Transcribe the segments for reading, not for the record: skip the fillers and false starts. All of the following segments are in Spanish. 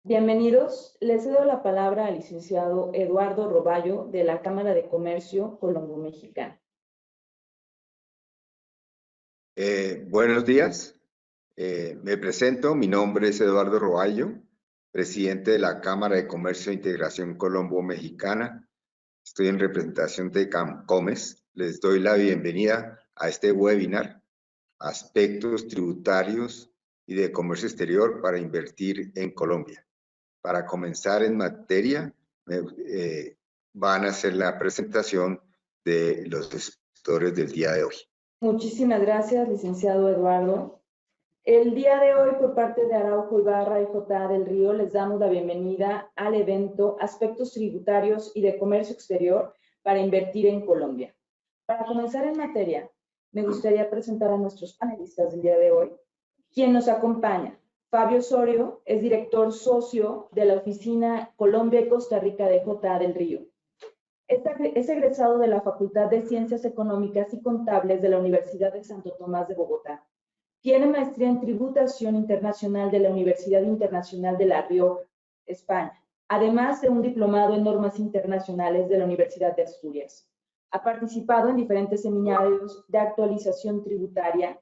Bienvenidos. Le cedo la palabra al licenciado Eduardo Roballo de la Cámara de Comercio Colombo-Mexicana. Buenos días. Me presento. Mi nombre es Eduardo Roballo, presidente de la Cámara de Comercio e Integración Colombo-Mexicana. Estoy en representación de CAMCOMES. Les doy la bienvenida a este webinar, Aspectos Tributarios y de Comercio Exterior para Invertir en Colombia. Para comenzar en materia, van a hacer la presentación de los expositores del día de hoy. Muchísimas gracias, licenciado Eduardo. El día de hoy, por parte de Araujo Ibarra y J.A. del Río, les damos la bienvenida al evento Aspectos Tributarios y de Comercio Exterior para Invertir en Colombia. Para comenzar en materia, me gustaría presentar a nuestros panelistas del día de hoy. Quien nos acompaña, Fabio Osorio, es director socio de la Oficina Colombia y Costa Rica de J.A. del Río. Es egresado de la Facultad de Ciencias Económicas y Contables de la Universidad de Santo Tomás de Bogotá. Tiene maestría en Tributación Internacional de la Universidad Internacional de La Rioja, España, además de un diplomado en Normas Internacionales de la Universidad de Asturias. Ha participado en diferentes seminarios de actualización tributaria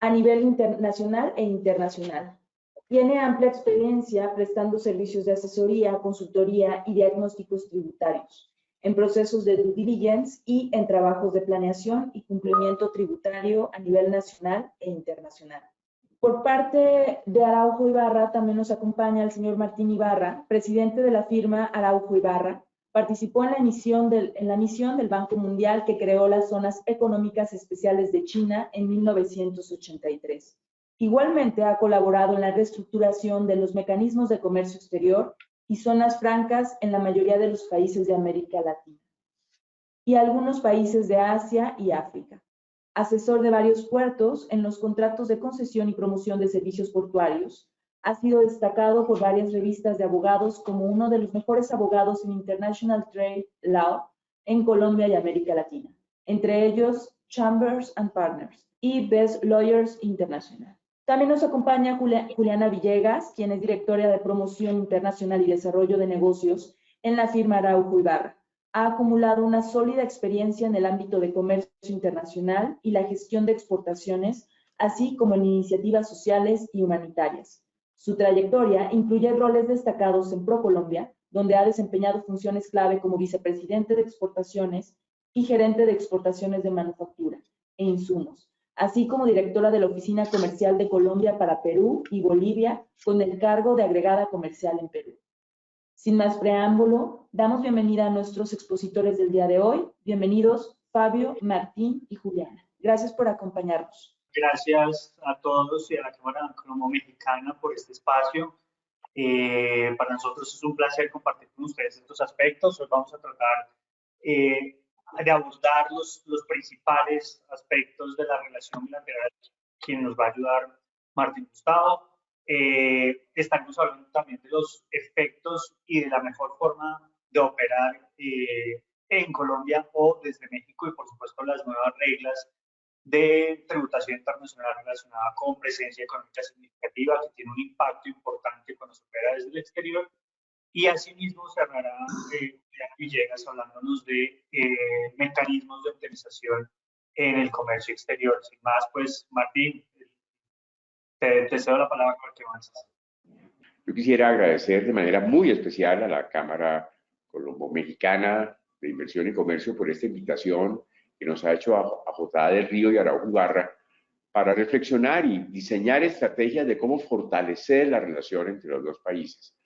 a nivel nacional e internacional. Tiene amplia experiencia prestando servicios de asesoría, consultoría y diagnósticos tributarios, en procesos de due diligence y en trabajos de planeación y cumplimiento tributario a nivel nacional e internacional. Por parte de Araujo Ibarra también nos acompaña el señor Martín Ibarra, presidente de la firma Araujo Ibarra. Participó en la misión del Banco Mundial que creó las Zonas Económicas Especiales de China en 1983. Igualmente ha colaborado en la reestructuración de los mecanismos de comercio exterior y zonas francas en la mayoría de los países de América Latina y algunos países de Asia y África. Asesor de varios puertos en los contratos de concesión y promoción de servicios portuarios. Ha sido destacado por varias revistas de abogados como uno de los mejores abogados en International Trade Law en Colombia y América Latina, entre ellos Chambers and Partners y Best Lawyers International. También nos acompaña Juliana Villegas, quien es directora de Promoción Internacional y Desarrollo de Negocios en la firma Araujo Ibarra. Ha acumulado una sólida experiencia en el ámbito de comercio internacional y la gestión de exportaciones, así como en iniciativas sociales y humanitarias. Su trayectoria incluye roles destacados en ProColombia, donde ha desempeñado funciones clave como vicepresidente de exportaciones y gerente de exportaciones de manufactura e insumos, así como directora de la Oficina Comercial de Colombia para Perú y Bolivia, con el cargo de agregada comercial en Perú. Sin más preámbulo, damos bienvenida a nuestros expositores del día de hoy. Bienvenidos, Fabio, Martín y Juliana. Gracias por acompañarnos. Gracias a todos y a la Cámara Colombo-Mexicana por este espacio. Para nosotros es un placer compartir con ustedes estos aspectos. Hoy vamos a tratar de abordar los principales aspectos de la relación bilateral, quien nos va a ayudar Martín Gustavo. Estaremos hablando también de los efectos y de la mejor forma de operar en Colombia o desde México y por supuesto las nuevas reglas de tributación internacional relacionada con presencia económica significativa que tiene un impacto importante cuando se opera desde el exterior. Y asimismo cerrará Villegas hablándonos de mecanismos de optimización en el comercio exterior. Sin más, pues Martín, te cedo la palabra para que avances. Yo quisiera agradecer de manera muy especial a la Cámara Colombo-Mexicana de Inversión y Comercio por esta invitación que nos ha hecho a J.A. del Río y Araujo Ibarra para reflexionar y diseñar estrategias de cómo fortalecer la relación entre los dos países.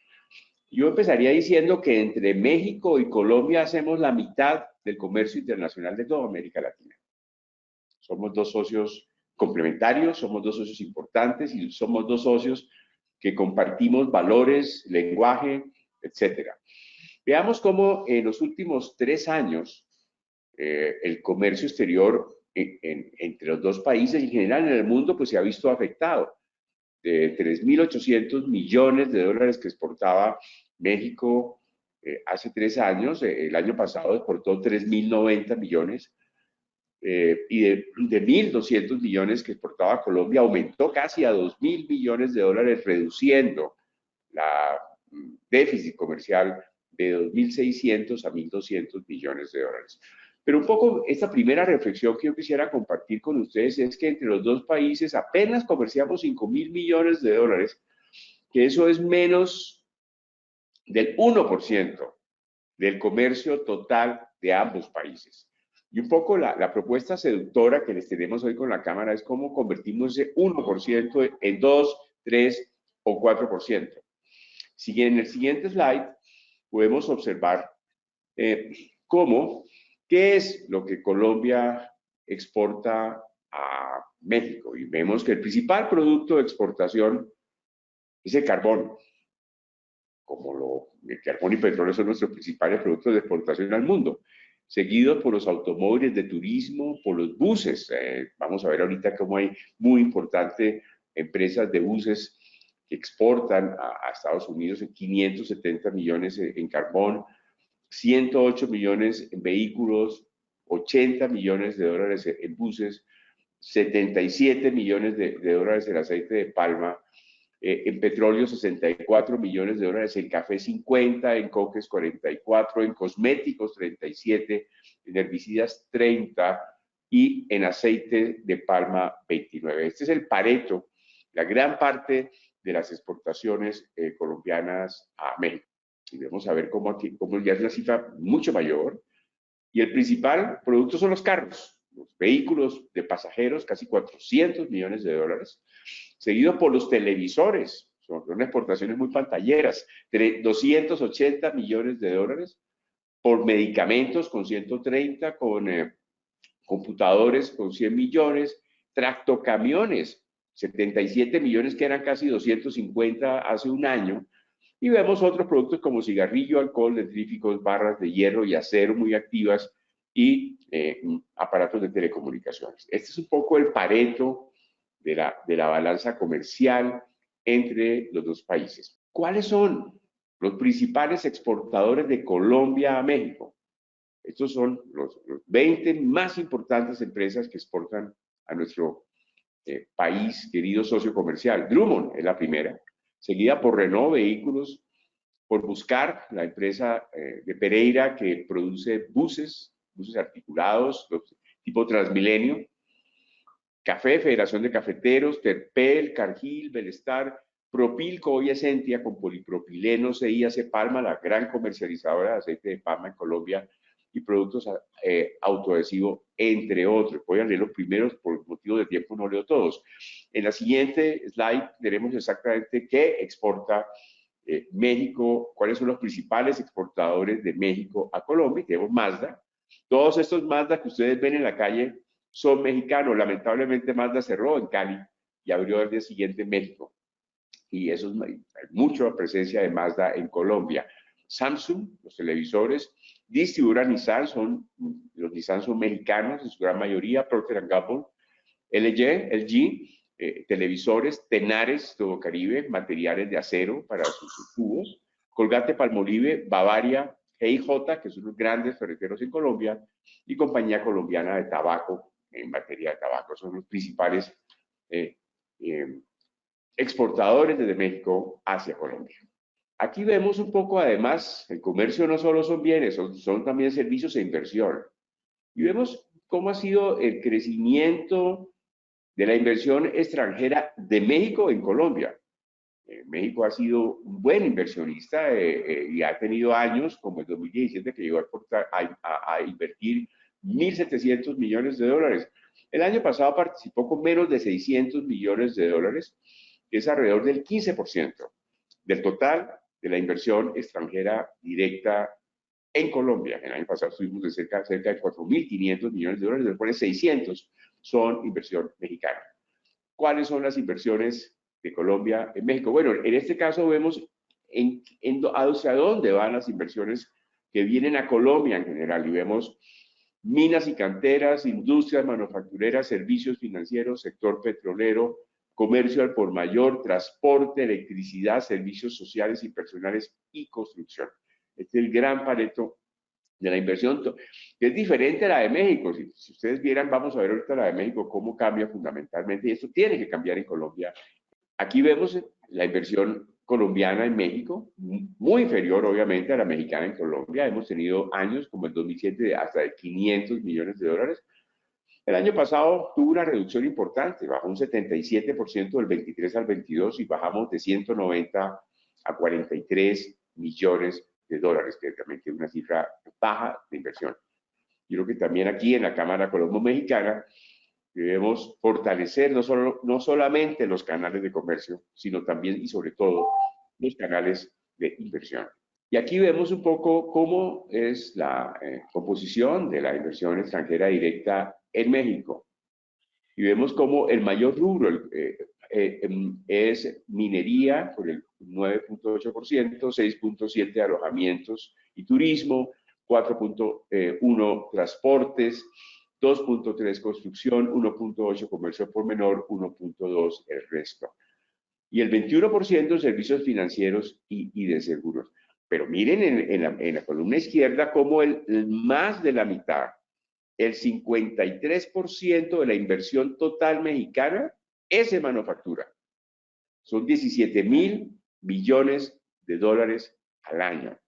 Yo empezaría diciendo que entre México y Colombia hacemos la mitad del comercio internacional de toda América Latina. Somos dos socios complementarios, somos dos socios importantes y somos dos socios que compartimos valores, lenguaje, etc. Veamos cómo en los últimos 3 años el comercio exterior entre los dos países y en general en el mundo pues se ha visto afectado. De 3.800 millones de dólares que exportaba México hace 3 años, el año pasado exportó 3.090 millones y de 1.200 millones que exportaba Colombia aumentó casi a 2.000 millones de dólares, reduciendo déficit comercial de 2.600 a 1.200 millones de dólares. Pero un poco esta primera reflexión que yo quisiera compartir con ustedes es que entre los dos países apenas comerciamos 5.000 millones de dólares, que eso es menos del 1% del comercio total de ambos países. Y un poco la propuesta seductora que les tenemos hoy con la Cámara es cómo convertimos ese 1% en 2, 3 o 4%. Si en el siguiente slide podemos observar qué es lo que Colombia exporta a México. Y vemos que el principal producto de exportación es el carbón. El carbón y petróleo son nuestros principales productos de exportación al mundo, seguidos por los automóviles de turismo, por los buses. Vamos a ver ahorita cómo hay muy importantes empresas de buses que exportan a Estados Unidos en 570 millones en carbón, 108 millones en vehículos, 80 millones de dólares en buses, 77 millones de dólares en aceite de palma, en petróleo 64 millones de dólares, en café 50, en coques 44, en cosméticos 37, en herbicidas 30 y en aceite de palma 29. Este es el Pareto, la gran parte de las exportaciones colombianas a México. Y vamos a ver cómo ya es una cifra mucho mayor. Y el principal producto son los carros, los vehículos de pasajeros, casi 400 millones de dólares, seguido por los televisores, son exportaciones muy pantalleras, 280 millones de dólares, por medicamentos con 130, con computadores con 100 millones, tractocamiones, 77 millones que eran casi 250 hace un año, y vemos otros productos como cigarrillo, alcohol, dentríficos, barras de hierro y acero muy activas y aparatos de telecomunicaciones. Este es un poco el Pareto de la balanza comercial entre los dos países. ¿Cuáles son los principales exportadores de Colombia a México? Estos son los 20 más importantes empresas que exportan a nuestro país, querido socio comercial. Drummond es la primera, seguida por Renault Vehículos, por Buscar, la empresa de Pereira que produce buses articulados, tipo Transmilenio, Café, Federación de Cafeteros, Terpel, Cargill, Belestar, Propilco y Esentia con polipropileno, CIAC Palma, la gran comercializadora de aceite de palma en Colombia, y productos autoadhesivos, entre otros. Voy a leer los primeros, por motivo de tiempo no leo todos. En la siguiente slide veremos exactamente qué exporta México, cuáles son los principales exportadores de México a Colombia. Tenemos Mazda. Todos estos Mazda que ustedes ven en la calle son mexicanos. Lamentablemente Mazda cerró en Cali y abrió al día siguiente en México. Y eso es, hay mucha presencia de Mazda en Colombia. Samsung, los televisores, distribuidora Nissan, los Nissan son mexicanos en su gran mayoría, Procter & Gamble, LG, televisores, Tenares, Todo Caribe, materiales de acero para sus tubos, Colgate-Palmolive, Bavaria, GIJ, que son los grandes ferreteros en Colombia, y Compañía Colombiana de Tabaco, en materia de tabaco, son los principales exportadores desde México hacia Colombia. Aquí vemos un poco, además, el comercio no solo son bienes, son también servicios e inversión. Y vemos cómo ha sido el crecimiento de la inversión extranjera de México en Colombia. México ha sido un buen inversionista y ha tenido años, como el 2017, que llegó a invertir 1.700 millones de dólares. El año pasado participó con menos de 600 millones de dólares, que es alrededor del 15% del total de la inversión extranjera directa en Colombia. El año pasado estuvimos de cerca de 4.500 millones de dólares, de los cuales 600 son inversión mexicana. ¿Cuáles son las inversiones de Colombia en México? Bueno, en este caso vemos hacia dónde van las inversiones que vienen a Colombia en general, y vemos minas y canteras, industrias manufactureras, servicios financieros, sector petrolero, comercio al por mayor, transporte, electricidad, servicios sociales y personales y construcción. Este es el gran Pareto de la inversión, que es diferente a la de México. Si ustedes vieran, vamos a ver ahorita la de México, cómo cambia fundamentalmente, y esto tiene que cambiar en Colombia. Aquí vemos la inversión colombiana en México, muy inferior obviamente a la mexicana en Colombia. Hemos tenido años como el 2007 de hasta de 500 millones de dólares. El año pasado tuvo una reducción importante, bajó un 77% del 23 al 22 y bajamos de 190 a 43 millones de dólares, que realmente es una cifra baja de inversión. Yo creo que también aquí en la Cámara Colombo-Mexicana debemos fortalecer no solamente los canales de comercio, sino también y sobre todo los canales de inversión. Y aquí vemos un poco cómo es la composición de la inversión extranjera directa en México. Y vemos cómo el mayor rubro es minería, por el 9.8%, 6.7% alojamientos y turismo, 4.1% transportes, 2.3% construcción, 1.8% comercio por menor, 1.2% el resto. Y el 21% servicios financieros y de seguros. Pero miren en la columna izquierda cómo más de la mitad, el 53% de la inversión total mexicana es en manufactura. Son 17,000 billones de dólares al año.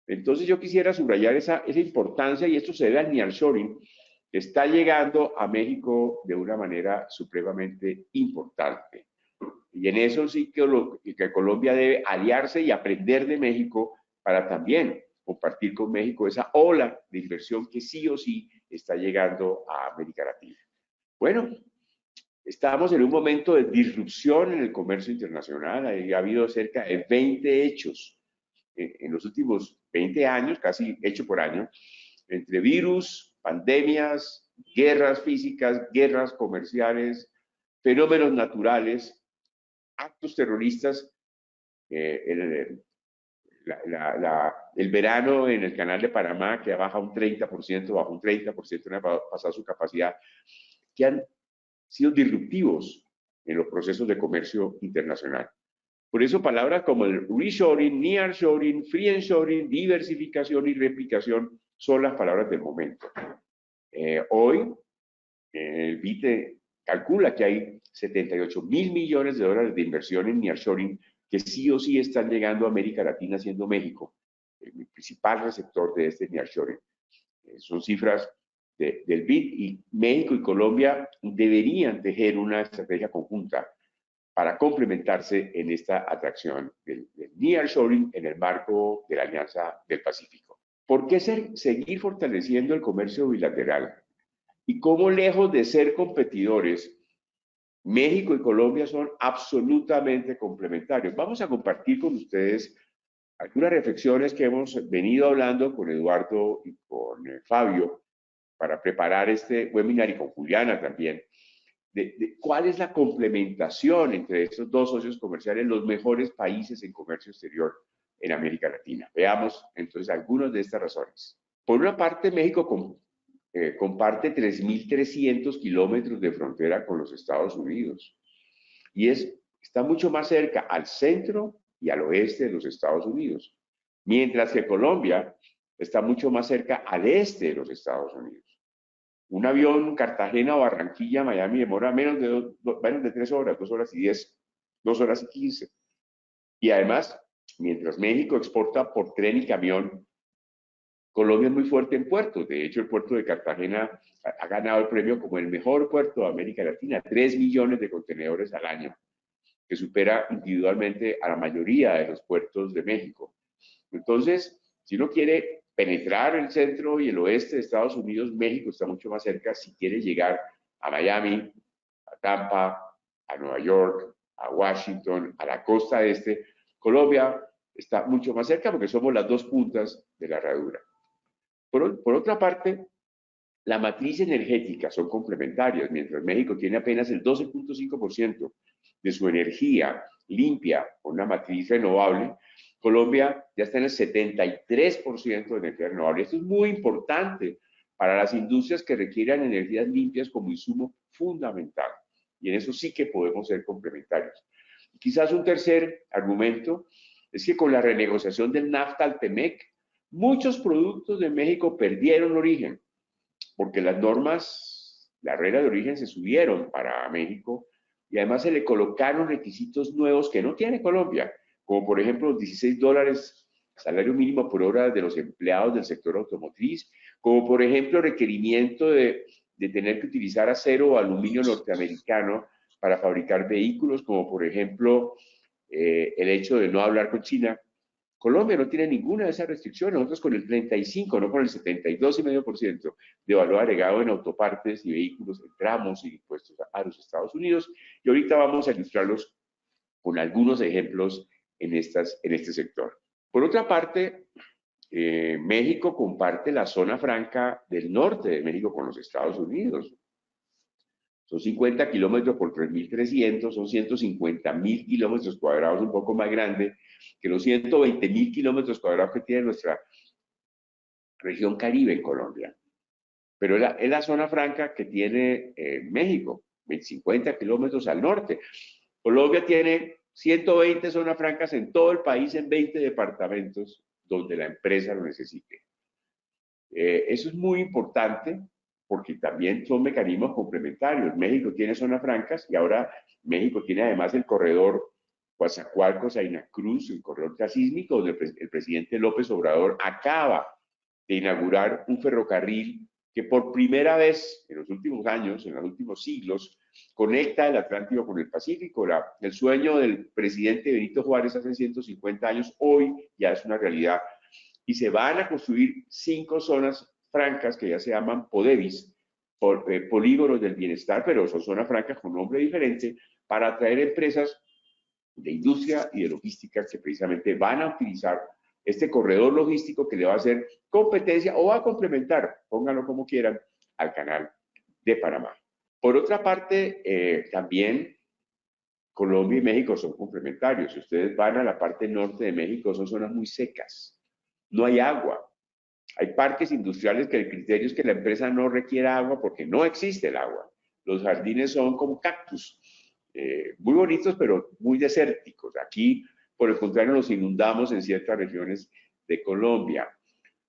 Entonces yo quisiera subrayar esa importancia, y esto se debe al nearshoring, que está llegando a México de una manera supremamente importante. Y en eso sí que Colombia debe aliarse y aprender de México para también compartir con México esa ola de inversión que sí o sí está llegando a América Latina. Bueno, estamos en un momento de disrupción en el comercio internacional. Ha habido cerca de 20 hechos en los últimos 20 años, casi hecho por año, entre virus, pandemias, guerras físicas, guerras comerciales, fenómenos naturales, actos terroristas. El verano en el canal de Panamá, que baja un 30%, baja un 30%, no ha pasado su capacidad, que han sido disruptivos en los procesos de comercio internacional. Por eso palabras como el reshoring, nearshoring, friendshoring, diversificación y replicación son las palabras del momento. Hoy, el BID calcula que hay 78,000 millones de dólares de inversión en nearshoring que sí o sí están llegando a América Latina, siendo México el principal receptor de este nearshoring. Son cifras del BID, y México y Colombia deberían tejer una estrategia conjunta para complementarse en esta atracción del nearshoring en el marco de la Alianza del Pacífico. ¿Por qué seguir fortaleciendo el comercio bilateral? Y cómo, lejos de ser competidores, México y Colombia son absolutamente complementarios. Vamos a compartir con ustedes algunas reflexiones que hemos venido hablando con Eduardo y con Fabio para preparar este webinar, y con Juliana también, de cuál es la complementación entre estos dos socios comerciales, los mejores países en comercio exterior en América Latina. Veamos entonces algunas de estas razones. Por una parte, México comparte 3.300 kilómetros de frontera con los Estados Unidos y está mucho más cerca al centro y al oeste de los Estados Unidos, mientras que Colombia está mucho más cerca al este de los Estados Unidos. Un avión Cartagena, Barranquilla, Miami demora menos de 3 horas, 2 horas y 10, 2 horas y 15. Y además, mientras México exporta por tren y camión, Colombia es muy fuerte en puertos. De hecho, el puerto de Cartagena ha ganado el premio como el mejor puerto de América Latina, 3 millones de contenedores al año, que supera individualmente a la mayoría de los puertos de México. Entonces, si uno quiere penetrar el centro y el oeste de Estados Unidos, México está mucho más cerca. Si quiere llegar a Miami, a Tampa, a Nueva York, a Washington, a la costa este, Colombia está mucho más cerca porque somos las dos puntas de la herradura. Por otra parte, la matriz energética son complementarias. Mientras México tiene apenas el 12.5% de su energía limpia con una matriz renovable, Colombia ya está en el 73% de energía renovable. Esto es muy importante para las industrias que requieran energías limpias como insumo fundamental. Y en eso sí que podemos ser complementarios. Quizás un tercer argumento es que con la renegociación del NAFTA al TEMEC, muchos productos de México perdieron origen, porque las normas, la regla de origen se subieron para México y además se le colocaron requisitos nuevos que no tiene Colombia, como por ejemplo los $16 salario mínimo por hora de los empleados del sector automotriz, como por ejemplo requerimiento de tener que utilizar acero o aluminio norteamericano para fabricar vehículos, como por ejemplo el hecho de no hablar con China. Colombia no tiene ninguna de esas restricciones, nosotros con el 35, no con el 72,5% de valor agregado en autopartes y vehículos entramos y impuestos a los Estados Unidos, y ahorita vamos a ilustrarlos con algunos ejemplos en este sector. Por otra parte, México comparte la zona franca del norte de México con los Estados Unidos. Son 50 kilómetros por 3.300, son 150.000 kilómetros cuadrados, un poco más grande que los 120.000 kilómetros cuadrados que tiene nuestra región Caribe en Colombia. Pero es la zona franca que tiene México, 50 kilómetros al norte. Colombia tiene 120 zonas francas en todo el país, en 20 departamentos donde la empresa lo necesite. Eso es muy importante porque también son mecanismos complementarios. México tiene zonas francas y ahora México tiene además el corredor Coatzacoalcos-Zaina-Cruz, el corredor transísmico, donde el presidente López Obrador acaba de inaugurar un ferrocarril que por primera vez en los últimos años, en los últimos siglos, conecta el Atlántico con el Pacífico. El sueño del presidente Benito Juárez hace 150 años, hoy ya es una realidad. Y se van a construir 5 zonas francas que ya se llaman PODEBIS, polígonos del bienestar, pero son zonas francas con nombre diferente, para atraer empresas de industria y de logística que precisamente van a utilizar este corredor logístico que le va a hacer competencia o va a complementar, pónganlo como quieran, al canal de Panamá. Por otra parte, también Colombia y México son complementarios. Si ustedes van a la parte norte de México, son zonas muy secas. No hay agua. Hay parques industriales que el criterio es que la empresa no requiera agua porque no existe el agua. Los jardines son como cactus, muy bonitos pero muy desérticos. Aquí, por el contrario, nos inundamos en ciertas regiones de Colombia.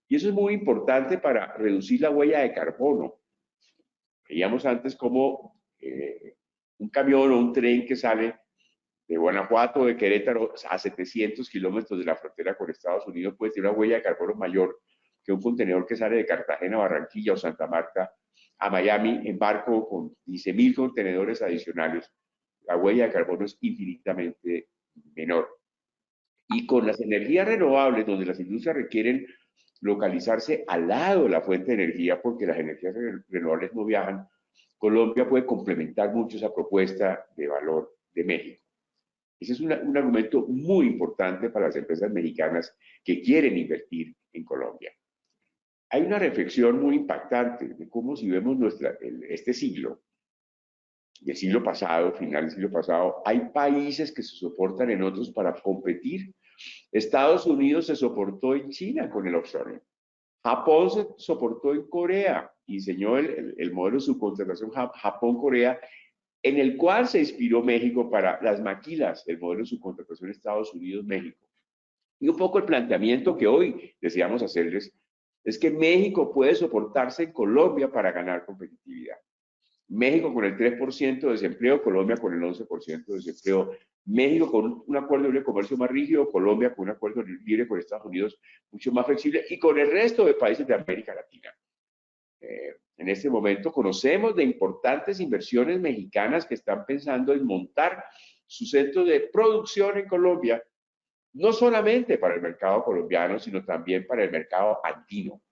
Y eso es muy importante para reducir la huella de carbono. Veíamos antes como un camión o un tren que sale de Guanajuato o de Querétaro a 700 kilómetros de la frontera con Estados Unidos puede tener una huella de carbono mayor que un contenedor que sale de Cartagena, Barranquilla o Santa Marta a Miami en barco con 15.000 contenedores adicionales. La huella de carbono es infinitamente menor. Y con las energías renovables, donde las industrias requieren localizarse al lado de la fuente de energía, porque las energías renovables no viajan, Colombia puede complementar mucho esa propuesta de valor de México. Ese es un argumento muy importante para las empresas mexicanas que quieren invertir en Colombia. Hay una reflexión muy impactante de cómo si vemos este siglo, y el siglo pasado, final del siglo pasado, hay países que se soportan en otros para competir. Estados Unidos se soportó en China con el offshoring. Japón se soportó en Corea y diseñó el modelo de subcontratación Japón-Corea, en el cual se inspiró México para las maquilas, el modelo de subcontratación Estados Unidos-México. Y un poco el planteamiento que hoy deseamos hacerles es que México puede soportarse en Colombia para ganar competitividad. México con el 3% de desempleo, Colombia con el 11% de desempleo. México con un acuerdo de libre comercio más rígido, Colombia con un acuerdo libre con Estados Unidos mucho más flexible y con el resto de países de América Latina. En este momento conocemos de importantes inversiones mexicanas que están pensando en montar su centro de producción en Colombia, no solamente para el mercado colombiano, sino también para el mercado andino.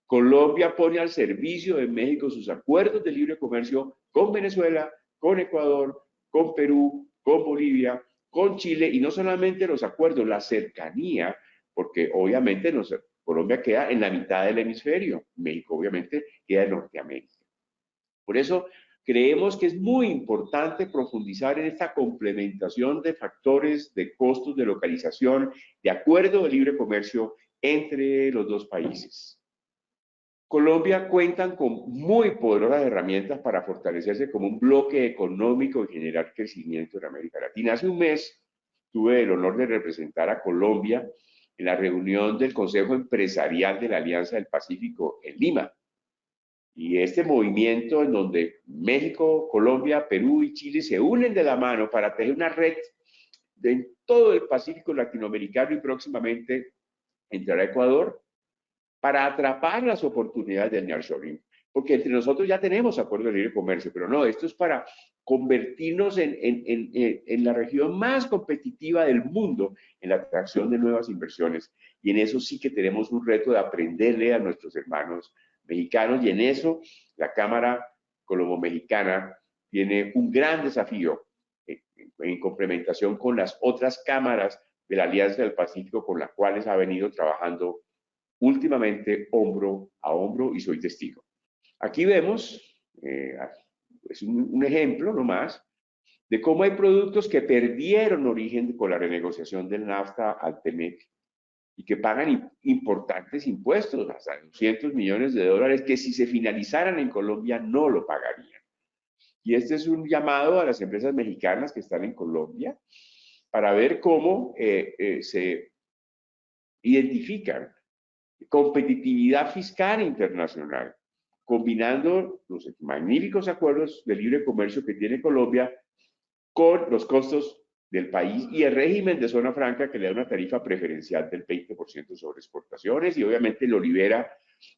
Colombia pone al servicio de México sus acuerdos de libre comercio con Venezuela, con Ecuador, con Perú, con Bolivia, con Chile, y no solamente los acuerdos, la cercanía, porque obviamente Colombia queda en la mitad del hemisferio, México obviamente queda en Norteamérica. Por eso creemos que es muy importante profundizar en esta complementación de factores, de costos, de localización, de acuerdo de libre comercio entre los dos países. Colombia cuenta con muy poderosas herramientas para fortalecerse como un bloque económico y generar crecimiento en América Latina. Hace un mes tuve el honor de representar a Colombia en la reunión del Consejo Empresarial de la Alianza del Pacífico en Lima. Y este movimiento en donde México, Colombia, Perú y Chile se unen de la mano para tejer una red en todo el Pacífico latinoamericano y próximamente entrará a Ecuador para atrapar las oportunidades del nearshoring. Porque entre nosotros ya tenemos acuerdos de libre comercio, pero no, esto es para convertirnos en la región más competitiva del mundo en la atracción de nuevas inversiones. Y en eso sí que tenemos un reto de aprenderle a nuestros hermanos mexicanos, y en eso la Cámara Colombo-Mexicana tiene un gran desafío en complementación con las otras cámaras de la Alianza del Pacífico con las cuales ha venido trabajando últimamente hombro a hombro, y soy testigo. Aquí vemos, es un ejemplo nomás, de cómo hay productos que perdieron origen con la renegociación del NAFTA al TEMEC y que pagan importantes impuestos, hasta 200 millones de dólares, que si se finalizaran en Colombia no lo pagarían. Y este es un llamado a las empresas mexicanas que están en Colombia para ver cómo se identifican competitividad fiscal internacional, combinando los magníficos acuerdos de libre comercio que tiene Colombia con los costos del país y el régimen de zona franca que le da una tarifa preferencial del 20% sobre exportaciones y obviamente lo libera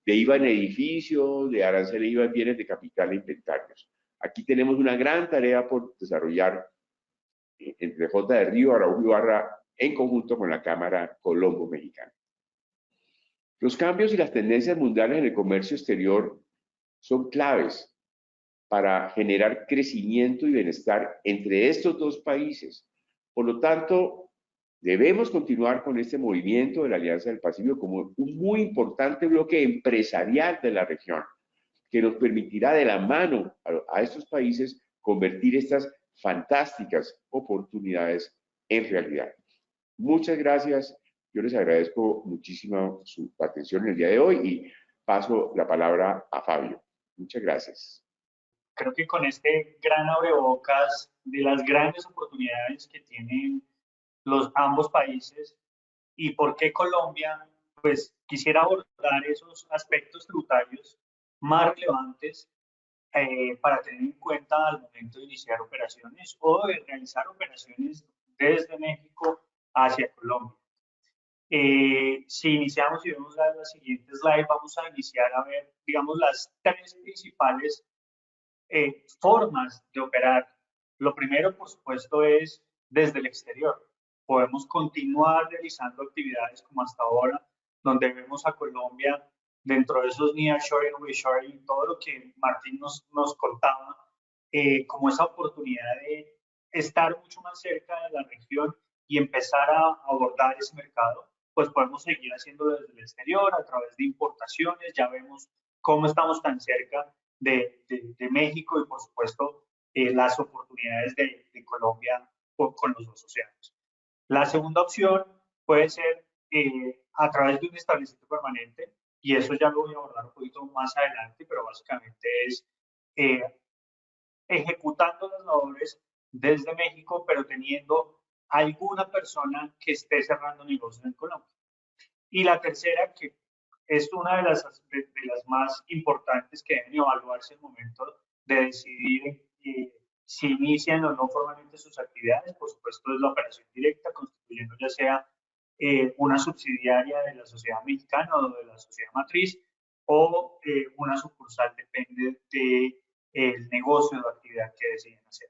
de IVA en edificios, de arancel de IVA en bienes de capital e inventarios. Aquí tenemos una gran tarea por desarrollar entre J. de Río, Araujo y Barra en conjunto con la Cámara Colombo-Mexicana. Los cambios y las tendencias mundiales en el comercio exterior son claves para generar crecimiento y bienestar entre estos dos países. Por lo tanto, debemos continuar con este movimiento de la Alianza del Pacífico como un muy importante bloque empresarial de la región, que nos permitirá de la mano a estos países convertir estas fantásticas oportunidades en realidad. Muchas gracias. Yo les agradezco muchísimo su atención en el día de hoy y paso la palabra a Fabio. Muchas gracias. Creo que con este gran abrebocas de las grandes oportunidades que tienen ambos países y por qué Colombia, pues quisiera abordar esos aspectos tributarios más relevantes para tener en cuenta al momento de iniciar operaciones o de realizar operaciones desde México hacia Colombia. Si iniciamos y vemos la siguiente slide, vamos a iniciar a ver, digamos, las tres principales formas de operar. Lo primero, por supuesto, es desde el exterior. Podemos continuar realizando actividades como hasta ahora, donde vemos a Colombia dentro de esos nearshoring, reshoring, todo lo que Martín nos contaba, como esa oportunidad de estar mucho más cerca de la región y empezar a abordar ese mercado, pues podemos seguir haciéndolo desde el exterior a través de importaciones. Ya vemos cómo estamos tan cerca de México y, por supuesto, las oportunidades de Colombia con los dos océanos. La segunda opción puede ser a través de un establecimiento permanente, y eso ya lo voy a abordar un poquito más adelante, pero básicamente es ejecutando las labores desde México, pero teniendo alguna persona que esté cerrando negocios en Colombia. Y la tercera, que es una de las más importantes que deben evaluarse en el momento de decidir si inician o no formalmente sus actividades, por supuesto, es la operación directa, constituyendo ya sea una subsidiaria de la sociedad mexicana o de la sociedad matriz, o una sucursal, depende del negocio o actividad que deciden hacer.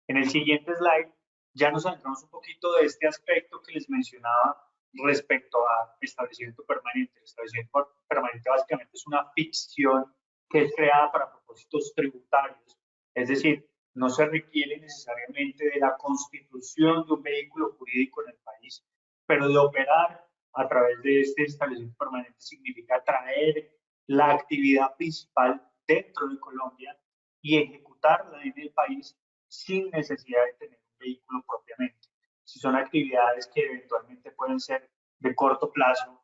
En el siguiente slide ya nos adentramos un poquito de este aspecto que les mencionaba respecto a establecimiento permanente. El establecimiento permanente básicamente es una ficción que es creada para propósitos tributarios, es decir, no se requiere necesariamente de la constitución de un vehículo jurídico en el país, pero de operar a través de este establecimiento permanente significa traer la actividad principal dentro de Colombia y ejecutarla en el país sin necesidad de tener un vehículo propiamente. Si son actividades que eventualmente pueden ser de corto plazo,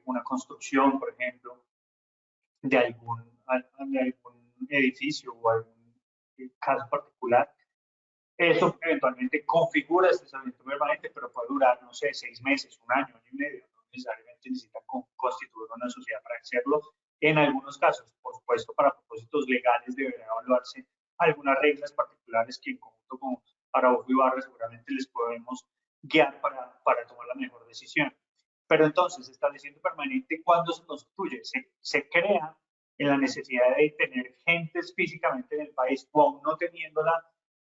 una construcción, por ejemplo, de algún edificio o algún caso particular, eso eventualmente configura este establecimiento permanente, pero puede durar, no sé, 6 meses, un año y medio. No necesariamente necesita constituir una sociedad para hacerlo. En algunos casos, por supuesto, para propósitos legales deberá evaluarse algunas reglas particulares que en conjunto Araujo Ibarra seguramente les podemos guiar para tomar la mejor decisión. Pero entonces, estableciendo permanente, ¿cuándo se constituye? Se crea en la necesidad de tener gentes físicamente en el país, o aún no teniéndola,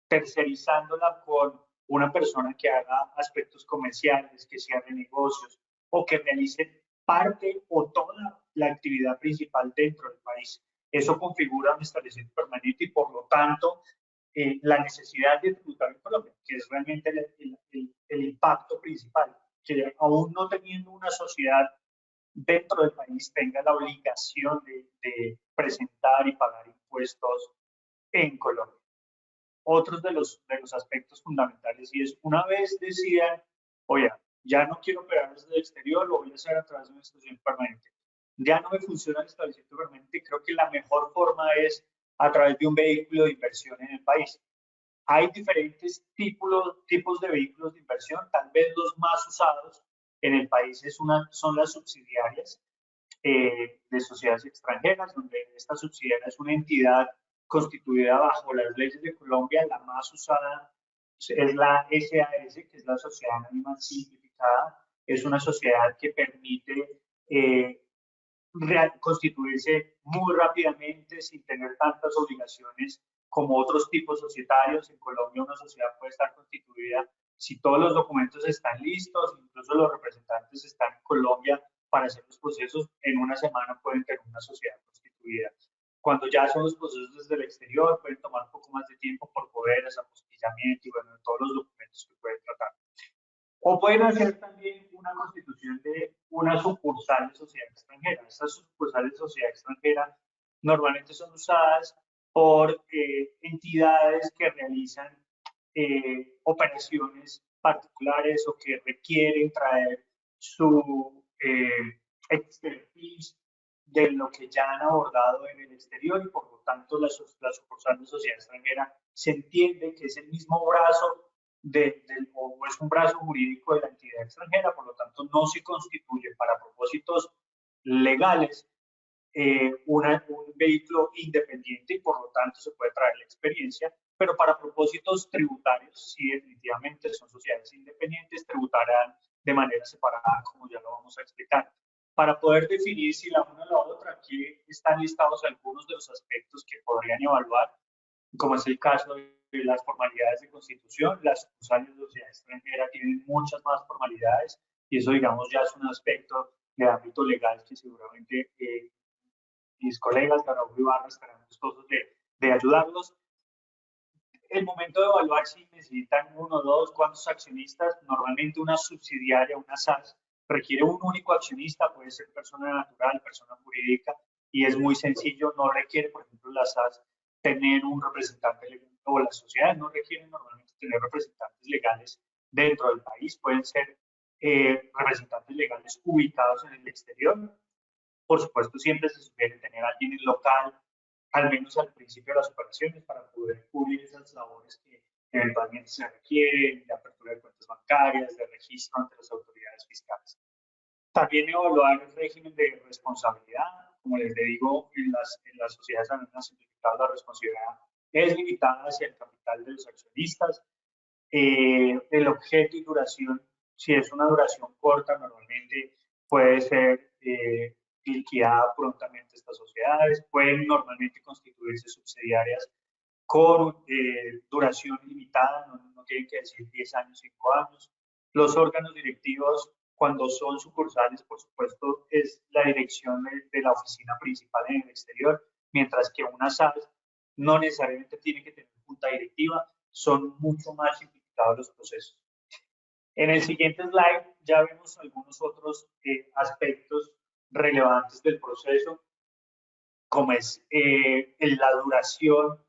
tercerizándola con una persona que haga aspectos comerciales, que cierre negocios o que realice parte o toda la actividad principal dentro del país. Eso configura un establecimiento permanente y, por lo tanto, la necesidad de tributar en Colombia, que es realmente el impacto principal, que aún no teniendo una sociedad dentro del país tenga la obligación de presentar y pagar impuestos en Colombia. Otros de los aspectos fundamentales, y es una vez decidan, oye, ya no quiero operar desde el exterior, lo voy a hacer a través de una institución permanente. Ya no me funciona el establecimiento permanente, creo que la mejor forma es a través de un vehículo de inversión en el país. Hay diferentes tipos de vehículos de inversión, tal vez los más usados en el país son las subsidiarias de sociedades extranjeras, donde esta subsidiaria es una entidad constituida bajo las leyes de Colombia. La más usada es la SAS, que es la Sociedad Anónima Simplificada. Es una sociedad que permite constituirse muy rápidamente sin tener tantas obligaciones como otros tipos societarios. En Colombia una sociedad puede estar constituida si todos los documentos están listos, incluso los representantes están en Colombia para hacer los procesos, en una semana pueden tener una sociedad constituida. Cuando ya son los procesos desde el exterior, pueden tomar un poco más de tiempo por poderes, apostillamiento y bueno, todos los documentos que pueden tratar. O pueden hacer también una constitución de una sucursal de sociedad extranjera. Estas sucursales de sociedad extranjera normalmente son usadas por entidades que realizan operaciones particulares o que requieren traer su expertise de lo que ya han abordado en el exterior, y por lo tanto la sucursal de sociedad extranjera se entiende que es el mismo brazo o es un brazo jurídico de la entidad extranjera, por lo tanto no se constituye para propósitos legales un vehículo independiente, y por lo tanto se puede traer la experiencia, pero para propósitos tributarios sí definitivamente son sociedades independientes, tributarán de manera separada, como ya lo vamos a explicar. Para poder definir si la una o la otra, aquí están listados algunos de los aspectos que podrían evaluar, como es el caso de las formalidades de constitución. Las sucursales de sociedad extranjera tienen muchas más formalidades, y eso, digamos, ya es un aspecto de ámbito legal que seguramente mis colegas de Araujo Ibarra estarán gustosos de ayudarlos. El momento de evaluar si necesitan uno, dos, cuántos accionistas. Normalmente una subsidiaria, una SAS, requiere un único accionista, puede ser persona natural, persona jurídica, y es muy sencillo. No requiere, por ejemplo, la SAS tener un representante legal, o las sociedades no requieren normalmente tener representantes legales dentro del país. Pueden ser representantes legales ubicados en el exterior. Por supuesto, siempre se sugiere tener a alguien en local, al menos al principio de las operaciones, para poder cubrir esas labores que eventualmente se requieren, de apertura de cuentas bancarias, de registro ante las autoridades fiscales. También evaluar el régimen de responsabilidad. Como les digo, en las sociedades anónimas simplificadas la responsabilidad es limitada hacia el capital de los accionistas. El objeto y duración, si es una duración corta, normalmente puede ser liquidada prontamente estas sociedades. Pueden normalmente constituirse subsidiarias con duración limitada, no tienen que decir 10 años, 5 años. Los órganos directivos, cuando son sucursales, por supuesto, es la dirección de la oficina principal en el exterior, mientras que una SAS no necesariamente tiene que tener junta directiva, son mucho más simplificados los procesos. En el siguiente slide ya vemos algunos otros aspectos relevantes del proceso, como es la duración,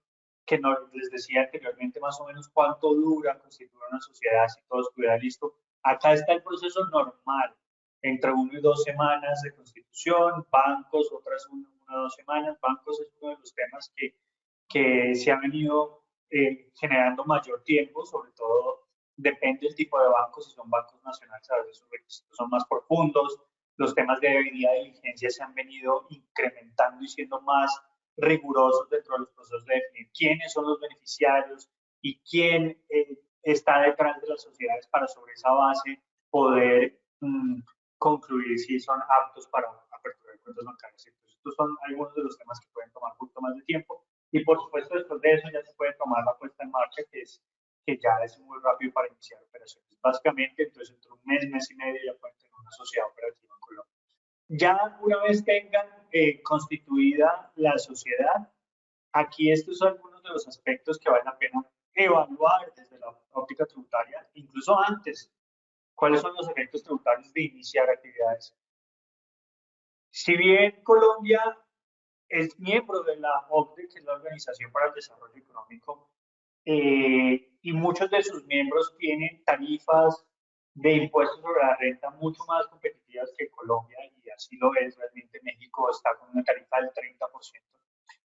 que les decía anteriormente más o menos cuánto dura constituir una sociedad si todo estuviera listo. Acá está el proceso normal, entre 1 y 2 semanas de constitución. Bancos, otras 1 o 2 semanas. Bancos es uno de los temas que se han venido generando mayor tiempo, sobre todo depende del tipo de banco. Si son bancos nacionales, a veces sus requisitos son más profundos. Los temas de debida diligencia se han venido incrementando y siendo más rigurosos dentro de los procesos de definir quiénes son los beneficiarios y quién está detrás de las sociedades para sobre esa base poder concluir si son aptos para aperturar cuentas bancarias. Entonces, estos son algunos de los temas que pueden tomar un poquito más de tiempo y por supuesto después de eso ya se puede tomar la puesta en marcha que ya es muy rápido para iniciar operaciones. Básicamente, entonces entre un mes y medio ya pueden tener una sociedad operativa en Colombia. Ya una vez tengan constituida la sociedad, aquí estos son algunos de los aspectos que vale la pena evaluar desde la óptica tributaria, incluso antes. ¿Cuáles son los efectos tributarios de iniciar actividades? Si bien Colombia es miembro de la OCDE, que es la Organización para el Desarrollo Económico, y muchos de sus miembros tienen tarifas de impuestos sobre la renta mucho más competitivas que Colombia, y así lo es. Realmente México está con una tarifa del 30%.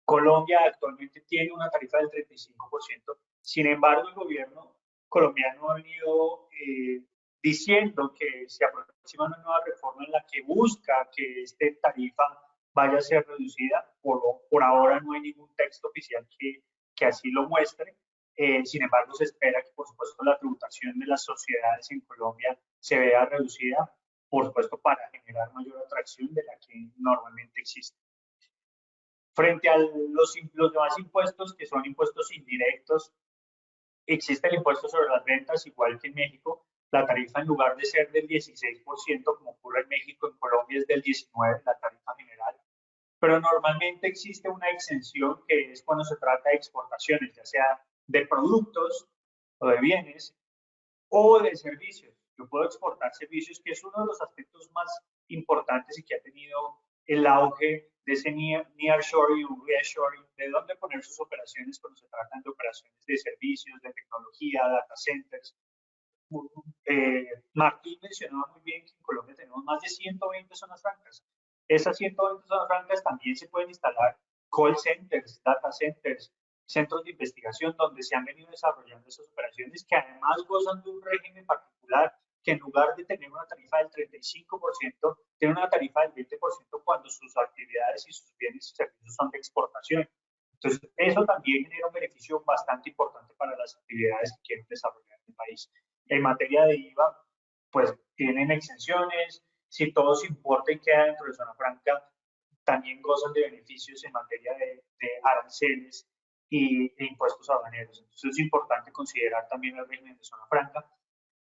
Colombia actualmente tiene una tarifa del 35%. Sin embargo, el gobierno colombiano ha venido diciendo que se aproxima una nueva reforma en la que busca que esta tarifa vaya a ser reducida. Por ahora no hay ningún texto oficial que así lo muestre. Sin embargo, se espera que, por supuesto, la tributación de las sociedades en Colombia se vea reducida, por supuesto, para generar mayor atracción de la que normalmente existe. Frente a los demás impuestos, que son impuestos indirectos, existe el impuesto sobre las ventas, igual que en México. La tarifa, en lugar de ser del 16%, como ocurre en México, en Colombia es del 19%, la tarifa general. Pero normalmente existe una exención que es cuando se trata de exportaciones, ya sea de productos o de bienes o de servicios. Yo puedo exportar servicios, que es uno de los aspectos más importantes y que ha tenido el auge de ese nearshoring o reshoring, de dónde poner sus operaciones cuando se tratan de operaciones de servicios, de tecnología, data centers. Martín mencionaba muy bien que en Colombia tenemos más de 120 zonas francas. Esas 120 zonas francas también se pueden instalar call centers, data centers, centros de investigación donde se han venido desarrollando esas operaciones, que además gozan de un régimen particular, que en lugar de tener una tarifa del 35%, tiene una tarifa del 20% cuando sus actividades y sus bienes y servicios son de exportación. Entonces, eso también genera un beneficio bastante importante para las actividades que quieren desarrollar en el país. En materia de IVA, pues tienen exenciones. Si todo se importa y queda dentro de zona franca, también gozan de beneficios en materia de aranceles e impuestos aduaneros. Entonces es importante considerar también el régimen de zona franca.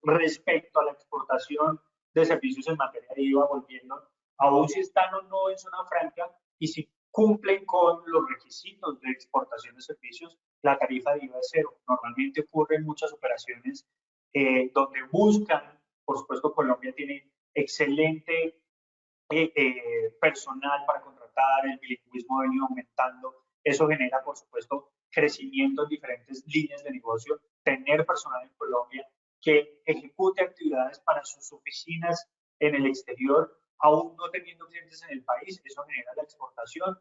Respecto a la exportación de servicios en materia de IVA, volviendo, aún si están o no en zona franca y si cumplen con los requisitos de exportación de servicios, la tarifa de IVA es cero. Normalmente ocurren muchas operaciones donde buscan, por supuesto, Colombia tiene excelente personal para contratar, el bilingüismo ha venido aumentando, eso genera, por supuesto, crecimiento en diferentes líneas de negocio. Tener personal en Colombia que ejecute actividades para sus oficinas en el exterior, aún no teniendo clientes en el país, eso genera la exportación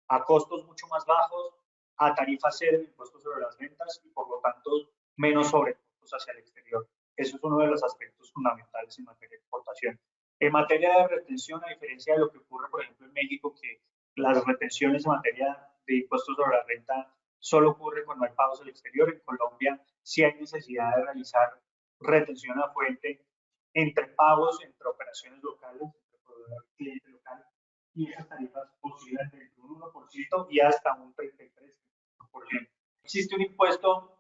a costos mucho más bajos, a tarifa cero de impuestos sobre las ventas y por lo tanto menos sobrecostos hacia el exterior. Eso es uno de los aspectos fundamentales en materia de exportación. En materia de retención, a diferencia de lo que ocurre, por ejemplo, en México, que las retenciones en materia de impuestos sobre la renta solo ocurre cuando hay pagos al exterior, en Colombia sí hay necesidad de realizar retención a fuente entre pagos, entre operaciones locales, entre proveedor y cliente local, y esas tarifas oscilan entre un 1% y hasta un 33%. Existe un impuesto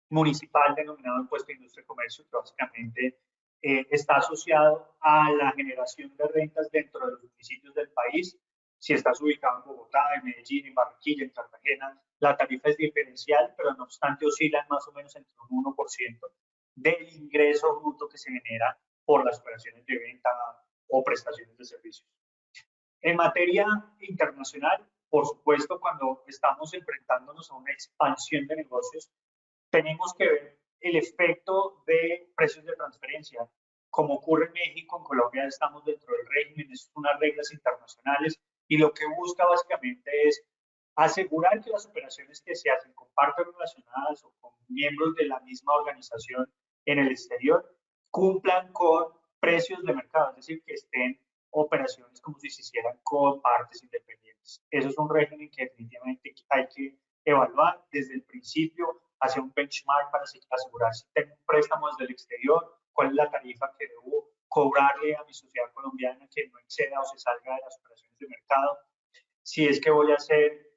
municipal denominado Impuesto de Industria y Comercio, que básicamente está asociado a la generación de rentas dentro de los municipios del país. Si estás ubicado en Bogotá, en Medellín, en Barranquilla, en Cartagena, la tarifa es diferencial, pero no obstante oscilan más o menos entre un 1% del ingreso bruto que se genera por las operaciones de venta o prestaciones de servicios. En materia internacional, por supuesto, cuando estamos enfrentándonos a una expansión de negocios, tenemos que ver el efecto de precios de transferencia. Como ocurre en México, en Colombia estamos dentro del régimen, es unas reglas internacionales y lo que busca básicamente es asegurar que las operaciones que se hacen con partes relacionadas o con miembros de la misma organización en el exterior cumplan con precios de mercado, es decir, que estén operaciones como si se hicieran con partes independientes. Eso es un régimen que definitivamente hay que evaluar desde el principio. hacer un benchmark para asegurar si tengo un préstamo desde el exterior, cuál es la tarifa que debo cobrarle a mi sociedad colombiana que no exceda o se salga de las operaciones de mercado. Si es que voy a hacer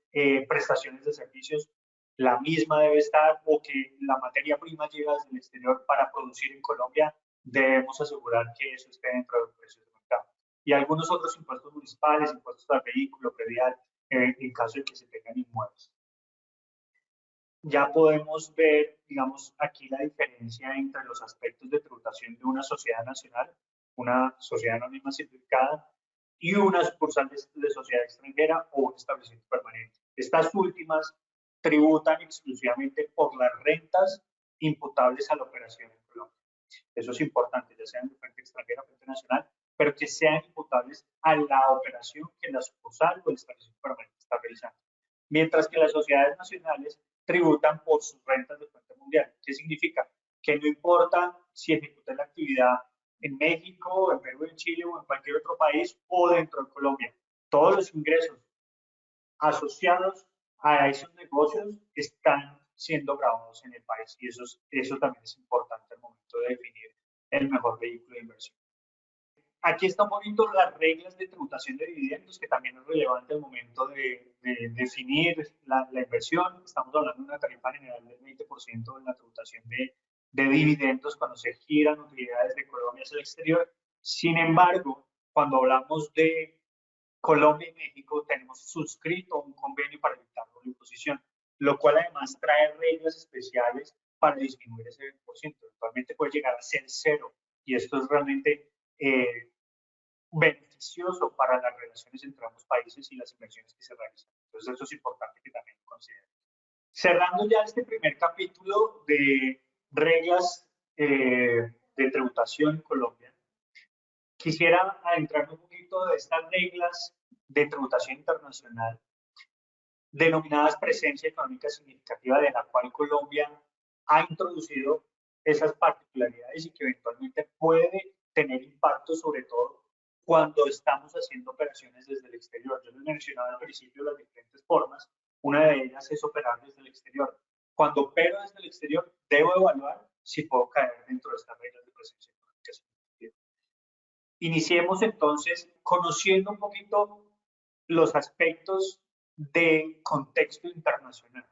prestaciones de servicios, la misma debe estar, o que la materia prima llega desde el exterior para producir en Colombia, debemos asegurar que eso esté dentro de los precios de mercado. Y algunos otros impuestos municipales, impuestos al vehículo, predial, en caso de que se tengan inmuebles. Ya podemos ver, digamos, aquí la diferencia entre los aspectos de tributación de una sociedad nacional, una sociedad anónima simplificada, y una sucursal de sociedad extranjera o un establecimiento permanente. Estas últimas tributan exclusivamente por las rentas imputables a la operación en Colombia. Eso es importante, ya sean de fuente extranjera o fuente nacional, pero que sean imputables a la operación que la sucursal o el establecimiento permanente está realizando. Mientras que las sociedades nacionales tributan por sus rentas de fuente mundial. ¿Qué significa? Que no importa si ejecuté la actividad en México, en Perú, en Chile o en cualquier otro país o dentro de Colombia. Todos los ingresos asociados a esos negocios están siendo grabados en el país y eso también es importante al momento de definir el mejor vehículo de inversión. Aquí están poniendo las reglas de tributación de dividendos, que también es relevante al momento de definir la inversión. Estamos hablando de una tarifa general del 20% de la tributación de dividendos cuando se giran utilidades de Colombia hacia el exterior. Sin embargo, cuando hablamos de Colombia y México, tenemos suscrito un convenio para evitar la imposición, lo cual además trae reglas especiales para disminuir ese 20%. Actualmente puede llegar a ser 0, y esto es realmente beneficioso para las relaciones entre ambos países y las inversiones que se realizan. Entonces, eso es importante que también lo consideren. Cerrando ya este primer capítulo de reglas de tributación en Colombia, quisiera adentrarme un poquito de estas reglas de tributación internacional, denominadas presencia económica significativa, de la cual Colombia ha introducido esas particularidades y que eventualmente puede tener impacto, sobre todo cuando estamos haciendo operaciones desde el exterior. Yo les mencionaba al principio las diferentes formas. Una de ellas es operar desde el exterior. Cuando opero desde el exterior, debo evaluar si puedo caer dentro de estas reglas de presencia económica significativa. Iniciemos entonces conociendo un poquito los aspectos de contexto internacional.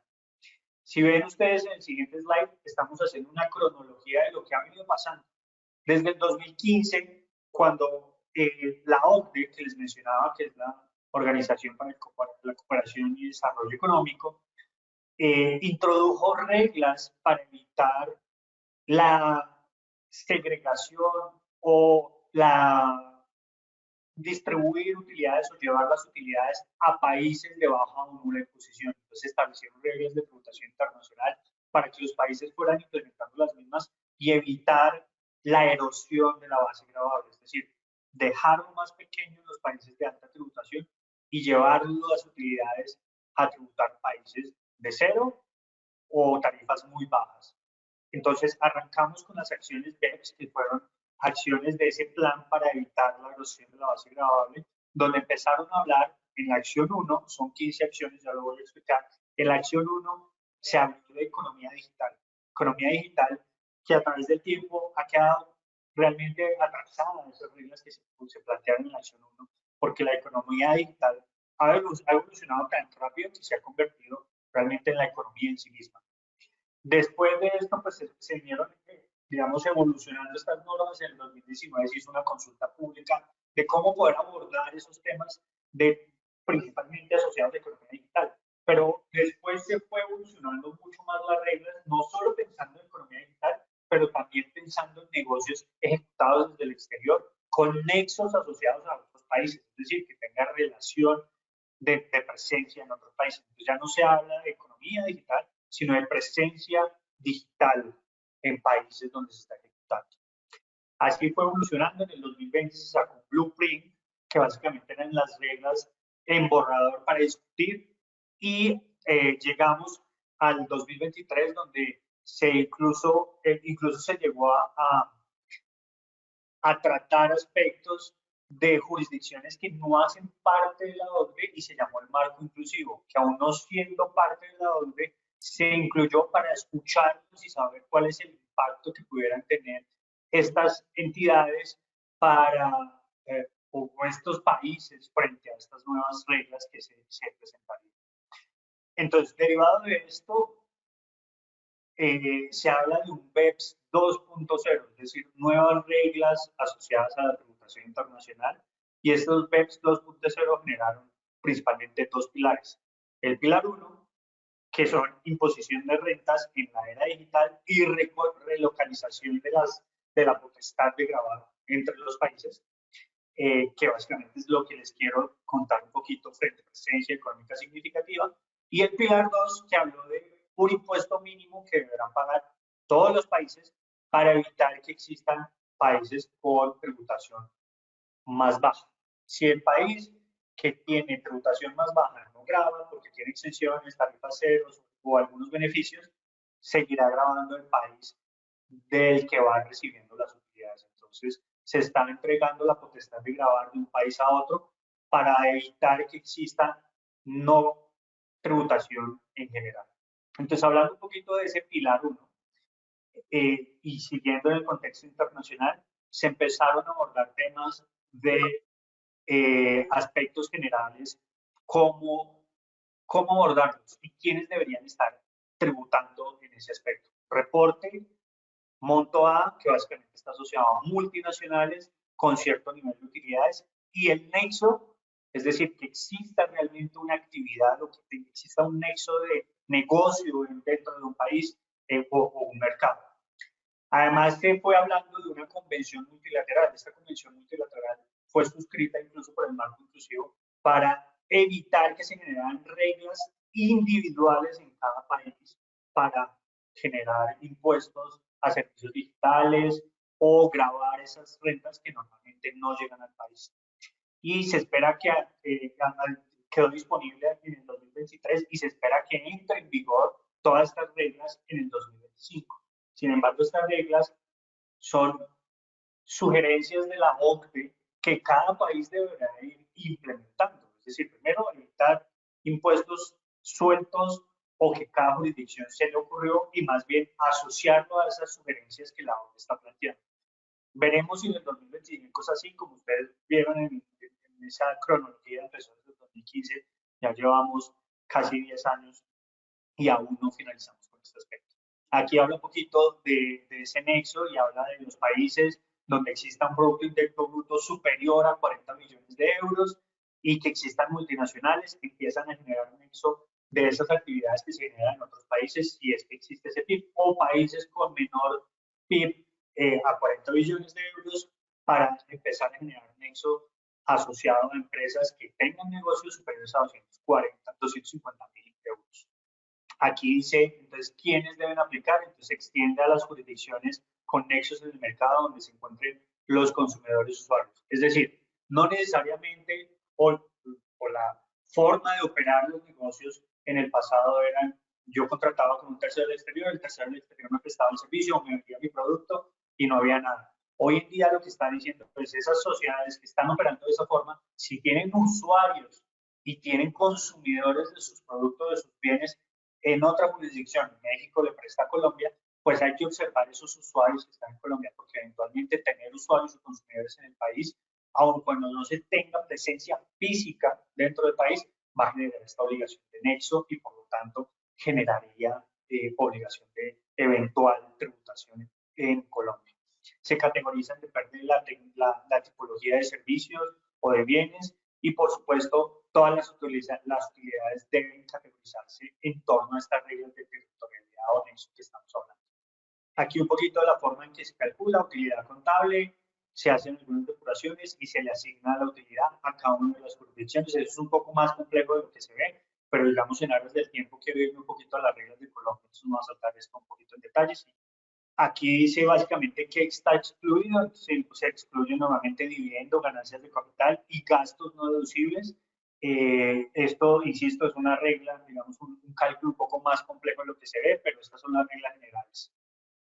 Si ven ustedes en el siguiente slide, estamos haciendo una cronología de lo que ha venido pasando. Desde el 2015, cuando la OCDE, que les mencionaba, que es la Organización para la Cooperación y Desarrollo Económico, introdujo reglas para evitar la segregación o la distribuir utilidades o llevar las utilidades a países de baja o nula imposición. Entonces establecieron reglas de tributación internacional para que los países fueran implementando las mismas y evitar la erosión de la base gravable, es decir, dejarlo más pequeño en los países de alta tributación y llevar las utilidades a tributar países de 0 o tarifas muy bajas. Entonces arrancamos con las acciones BEPS, que fueron acciones de ese plan para evitar la erosión de la base gravable, donde empezaron a hablar en la acción 1, son 15 acciones, ya lo voy a explicar. En la acción 1 se habló de economía digital que a través del tiempo ha quedado realmente atrasada de esas reglas que se plantearon en la acción 1, porque la economía digital ha evolucionado tan rápido que se ha convertido realmente en la economía en sí misma. Después de esto, pues se vinieron, digamos, evolucionando estas normas. En el 2019 se hizo una consulta pública de cómo poder abordar esos temas principalmente asociados a la economía digital. Pero después se fue evolucionando mucho más las reglas, no solo pensando en economía digital, pero también pensando en negocios ejecutados desde el exterior con nexos asociados a otros países, es decir, que tenga relación de presencia en otros países. Entonces ya no se habla de economía digital, sino de presencia digital en países donde se está ejecutando. Así fue evolucionando. En el 2020 se sacó un blueprint, que básicamente eran las reglas en borrador para discutir, y llegamos al 2023, donde incluso se llegó a tratar aspectos de jurisdicciones que no hacen parte de la OCDE y se llamó el marco inclusivo, que aún no siendo parte de la OCDE, se incluyó para escucharlos y saber cuál es el impacto que pudieran tener estas entidades para o estos países frente a estas nuevas reglas que se presentarían. Entonces, derivado de esto, se habla de un BEPS 2.0, es decir, nuevas reglas asociadas a la tributación internacional, y estos BEPS 2.0 generaron principalmente dos pilares. El pilar 1, que son imposición de rentas en la era digital y relocalización de la potestad de gravar entre los países, que básicamente es lo que les quiero contar un poquito frente a presencia económica significativa. Y el pilar 2, que habló de un impuesto mínimo que deberán pagar todos los países para evitar que existan países con tributación más baja. Si el país que tiene tributación más baja no grava porque tiene exenciones, tarifas ceros o algunos beneficios, seguirá gravando el país del que va recibiendo las utilidades. Entonces, se está entregando la potestad de gravar de un país a otro para evitar que exista no tributación en general. Entonces, hablando un poquito de ese pilar 1 y siguiendo en el contexto internacional, se empezaron a abordar temas de aspectos generales, cómo abordarlos y quiénes deberían estar tributando en ese aspecto. Reporte, monto A, que básicamente está asociado a multinacionales con cierto nivel de utilidades, y el nexo, es decir, que exista realmente una actividad o que exista un nexo de negocio dentro de un país o un mercado. Además, se fue hablando de una convención multilateral. Esta convención multilateral fue suscrita incluso por el Marco Inclusivo para evitar que se generaran reglas individuales en cada país para generar impuestos a servicios digitales o gravar esas rentas que normalmente no llegan al país. Y se espera que quedó disponible en el 2023 y se espera que entre en vigor todas estas reglas en el 2025. Sin embargo, estas reglas son sugerencias de la OCDE que cada país deberá ir implementando. Es decir, primero evitar impuestos sueltos o que cada jurisdicción se le ocurrió y más bien asociarlo a esas sugerencias que la OCDE está planteando. Veremos si en el 2025 es así, como ustedes vieron en esa cronología, empezó desde el 2015, ya llevamos casi 10 años y aún no finalizamos con este aspecto. Aquí habla un poquito de ese nexo y habla de los países donde exista un Producto Interno Bruto superior a 40 millones de euros y que existan multinacionales que empiezan a generar un nexo de esas actividades que se generan en otros países, si es que existe ese PIB, o países con menor PIB a 40 billones de euros para empezar a generar un nexo asociado a empresas que tengan negocios superiores a 250 mil euros. Aquí dice, entonces, ¿quiénes deben aplicar? Entonces, se extiende a las jurisdicciones con nexos en el mercado donde se encuentren los consumidores usuarios. Es decir, no necesariamente o la forma de operar los negocios en el pasado eran, yo contrataba con un tercero del exterior, el tercero del exterior me prestaba el servicio, me vendía mi producto y no había nada. Hoy en día lo que está diciendo, pues esas sociedades que están operando de esa forma, si tienen usuarios y tienen consumidores de sus productos, de sus bienes, en otra jurisdicción, México le presta a Colombia, pues hay que observar esos usuarios que están en Colombia, porque eventualmente tener usuarios o consumidores en el país, aun cuando no se tenga presencia física dentro del país, va a generar esta obligación de nexo y por lo tanto generaría obligación de eventual tributación en Colombia. Se categorizan depende de la tipología de servicios o de bienes y por supuesto todas las utilidades deben categorizarse en torno a estas reglas de territorialidad o nexo que estamos hablando. Aquí un poquito de la forma en que se calcula utilidad contable, se hacen algunas depuraciones y se le asigna la utilidad a cada una de las jurisdicciones. Eso es un poco más complejo de lo que se ve, pero digamos en aras del tiempo quiero irme un poquito a las reglas de Colombia, entonces vamos a saltar esto un poquito en detalles. Aquí dice básicamente que está excluido, se excluye normalmente dividendo, ganancias de capital y gastos no deducibles. Esto, insisto, es una regla, digamos, un cálculo un poco más complejo de lo que se ve, pero estas son las reglas generales.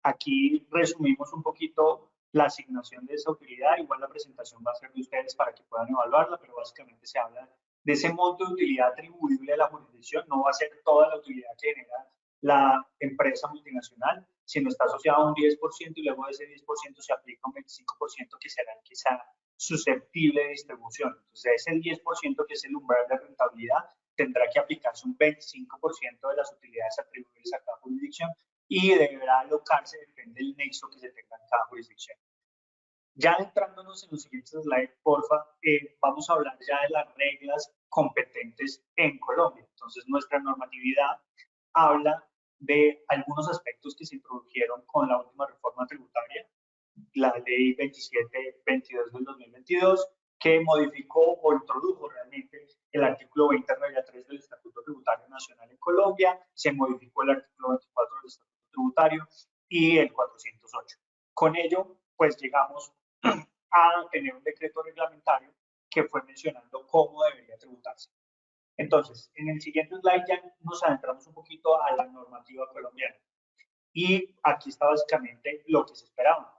Aquí resumimos un poquito la asignación de esa utilidad, igual la presentación va a ser de ustedes para que puedan evaluarla, pero básicamente se habla de ese monto de utilidad atribuible a la jurisdicción, no va a ser toda la utilidad que genera la empresa multinacional, sino está asociado a un 10% y luego de ese 10% se aplica un 25% que será el que sea susceptible de distribución. Entonces, ese 10% que es el umbral de rentabilidad tendrá que aplicarse un 25% de las utilidades atribuibles a cada jurisdicción y deberá alocarse, depende del nexo que se tenga en cada jurisdicción. Ya entrándonos en los siguientes slides, porfa, vamos a hablar ya de las reglas competentes en Colombia. Entonces, nuestra normatividad habla de algunos aspectos que se introdujeron con la última reforma tributaria, la ley 2722 del 2022, que modificó o introdujo realmente el artículo 20, regla 3 del Estatuto Tributario Nacional en Colombia, se modificó el artículo 24 del Estatuto Tributario y el 408. Con ello, pues llegamos a tener un decreto reglamentario que fue mencionando cómo debería tributarse. Entonces, en el siguiente slide ya nos adentramos un poquito a la normativa colombiana. Y aquí está básicamente lo que se esperaba.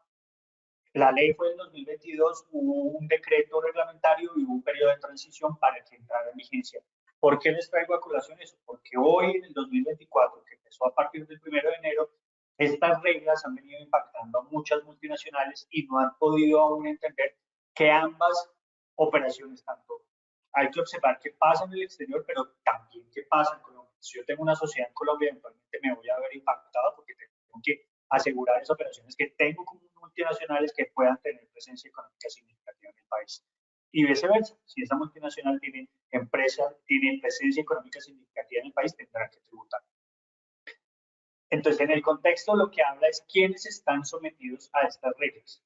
La ley fue en 2022, hubo un decreto reglamentario y hubo un periodo de transición para que entrara en vigencia. ¿Por qué les traigo a colación eso? Porque hoy, en el 2024, que empezó a partir del 1 de enero, estas reglas han venido impactando a muchas multinacionales y no han podido aún entender que ambas operaciones, tanto hay que observar qué pasa en el exterior, pero también qué pasa en Colombia. Si yo tengo una sociedad en Colombia, eventualmente me voy a ver impactado porque tengo que asegurar esas operaciones que tengo como multinacionales que puedan tener presencia económica significativa en el país. Y viceversa, si esa multinacional tiene empresa, tiene presencia económica significativa en el país, tendrá que tributar. Entonces, en el contexto lo que habla es quiénes están sometidos a estas reglas.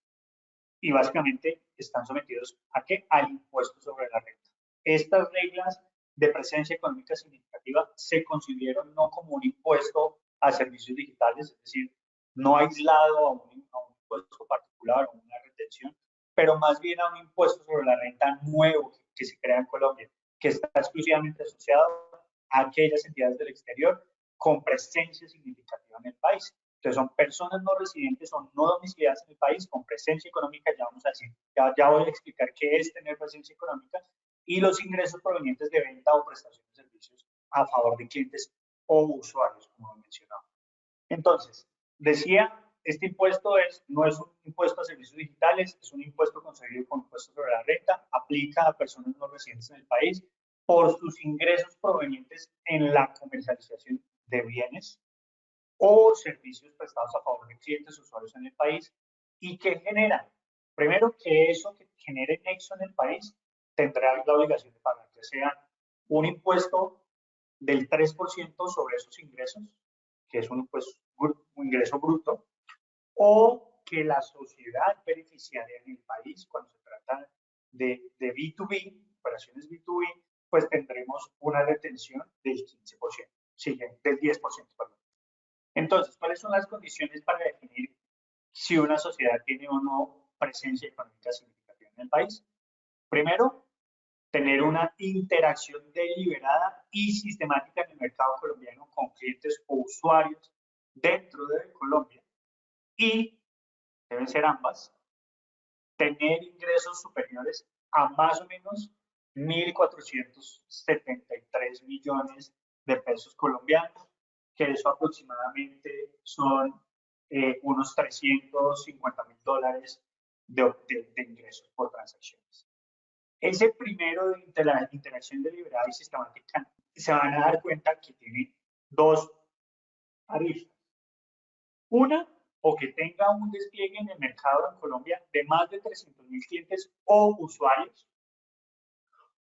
Y básicamente están sometidos ¿a qué? Al impuesto sobre la renta. Estas reglas de presencia económica significativa se concibieron no como un impuesto a servicios digitales, es decir, no aislado a un impuesto particular o una retención, pero más bien a un impuesto sobre la renta nuevo que se crea en Colombia, que está exclusivamente asociado a aquellas entidades del exterior con presencia significativa en el país. Entonces, son personas no residentes o no domiciliadas en el país con presencia económica, ya vamos a decir, ya voy a explicar qué es tener presencia económica, y los ingresos provenientes de venta o prestación de servicios a favor de clientes o usuarios, como mencionaba. Entonces, decía, este impuesto no es un impuesto a servicios digitales, es un impuesto concebido como impuesto sobre la renta, aplica a personas no residentes en el país por sus ingresos provenientes en la comercialización de bienes o servicios prestados a favor de clientes o usuarios en el país. ¿Y qué genera? Primero, que eso que genere nexo en el país tendrá la obligación de pagar, ya sea un impuesto del 3% sobre esos ingresos, que es un ingreso bruto, o que la sociedad beneficiaria en el país, cuando se trata de B2B, operaciones B2B, pues tendremos una retención del 15%, sí, del 10%, perdón. Entonces, ¿cuáles son las condiciones para definir si una sociedad tiene o no presencia económica significativa en el país? Primero, tener una interacción deliberada y sistemática en el mercado colombiano con clientes o usuarios dentro de Colombia, y deben ser ambas, tener ingresos superiores a más o menos 1.473 millones de pesos colombianos, que eso aproximadamente son unos $350.000 de ingresos por transacciones. Ese primero de la interacción deliberada y sistemática se van a dar cuenta que tiene dos aristas. Una, o que tenga un despliegue en el mercado en Colombia de más de 300.000 clientes o usuarios,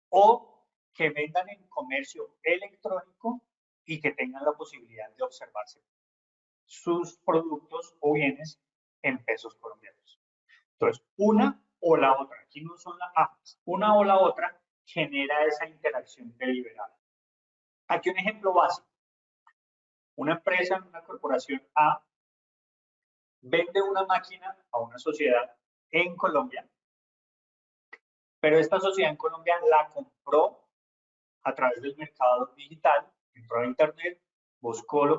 o que vendan en comercio electrónico y que tengan la posibilidad de observarse sus productos o bienes en pesos colombianos. Entonces, una o la otra, aquí no son las ambas, una o la otra genera esa interacción deliberada. Aquí un ejemplo básico. Una empresa, una corporación A, vende una máquina a una sociedad en Colombia, pero esta sociedad en Colombia la compró a través del mercado digital, entró a internet, buscó lo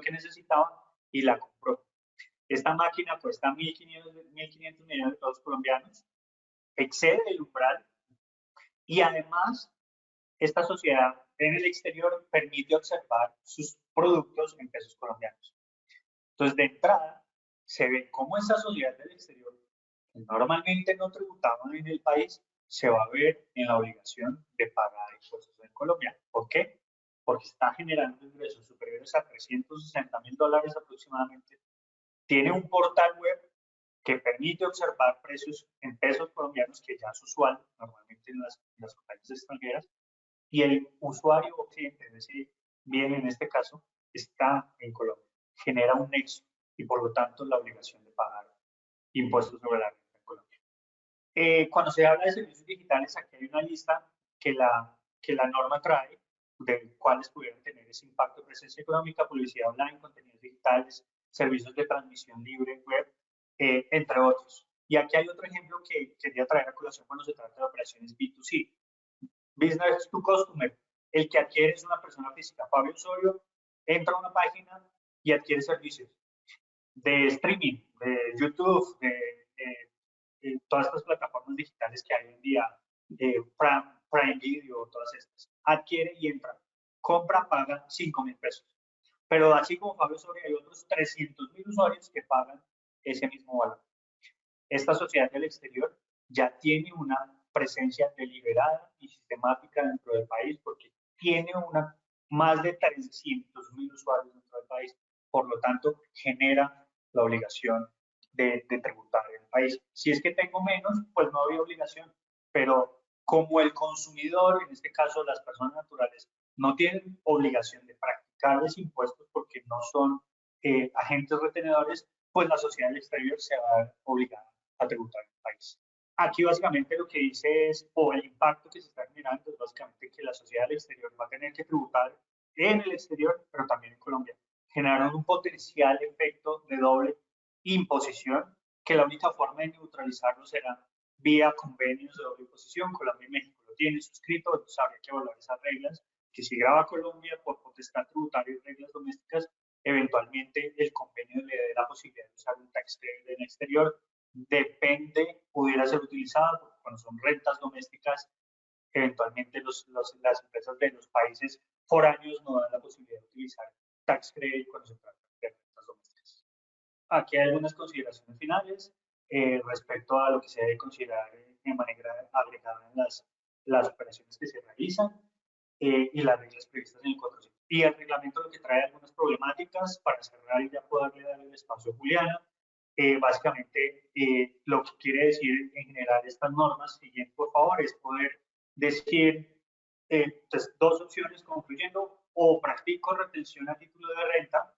que necesitaba y la compró. Esta máquina cuesta 1.500 millones de pesos colombianos, excede el umbral, y además esta sociedad en el exterior permite observar sus productos en pesos colombianos. Entonces, de entrada, se ve cómo esa sociedad del exterior, que normalmente no tributaba en el país, se va a ver en la obligación de pagar impuestos en Colombia. ¿Por qué? Porque está generando ingresos superiores a $360.000 aproximadamente. Tiene un portal web que permite observar precios en pesos colombianos, que ya es usual normalmente en las compañías extranjeras, y el usuario o cliente de ese bien, en este caso, está en Colombia. Genera un nexo y por lo tanto la obligación de pagar impuestos sobre la renta en Colombia. Cuando se habla de servicios digitales, aquí hay una lista que la norma trae, de cuáles pudieran tener ese impacto de presencia económica: publicidad online, contenidos digitales, servicios de transmisión libre, web, entre otros. Y aquí hay otro ejemplo que quería traer a colación cuando se trata de operaciones B2C. Business to Customer. El que adquiere es una persona física. Fabio Osorio entra a una página y adquiere servicios de streaming, de YouTube, de todas estas plataformas digitales que hay hoy en día, Prime Video, todas estas. Adquiere y entra. Compra, paga 5.000 pesos. Pero así como Fabio Osorio, hay otros 300.000 usuarios que pagan ese mismo valor. Esta sociedad del exterior ya tiene una presencia deliberada y sistemática dentro del país, porque tiene más de 300.000 usuarios dentro del país. Por lo tanto, genera la obligación de tributar en el país. Si es que tengo menos, pues no había obligación, pero como el consumidor, en este caso las personas naturales, no tienen obligación de practicarles impuestos porque no son agentes retenedores, pues la sociedad del exterior se va a ver obligada a tributar en el país. Aquí básicamente lo que dice es, o el impacto que se está generando es básicamente que la sociedad del exterior va a tener que tributar en el exterior, pero también en Colombia, generando un potencial efecto de doble imposición, que la única forma de neutralizarlo será vía convenios de doble imposición. Colombia y México lo tienen suscrito, entonces habría que evaluar esas reglas, que si graba Colombia por potestad tributaria y reglas domésticas, eventualmente el convenio le dé la posibilidad de usar un tax credit en el exterior. Depende, pudiera ser utilizado, porque cuando son rentas domésticas, eventualmente las empresas de los países foráneos no dan la posibilidad de utilizar tax credit cuando se trata de rentas domésticas. Aquí hay algunas consideraciones finales respecto a lo que se debe considerar de manera agregada en las operaciones que se realizan y las reglas previstas en el 400. Y el reglamento lo que trae algunas problemáticas para cerrar y ya poderle dar el espacio a Juliana. Básicamente, lo que quiere decir en general estas normas, siguiente por favor, es poder decir pues, dos opciones concluyendo: o practico retención a título de renta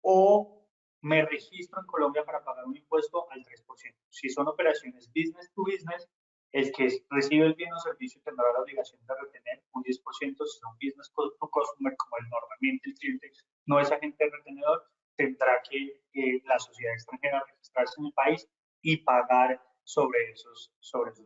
o me registro en Colombia para pagar un impuesto al 3%. Si son operaciones business to business, el que recibe el bien o servicio tendrá la obligación de retener un 10%. Si son business to customer, como normalmente el cliente no es agente retenedor, tendrá que la sociedad extranjera registrarse en el país y pagar sobre esos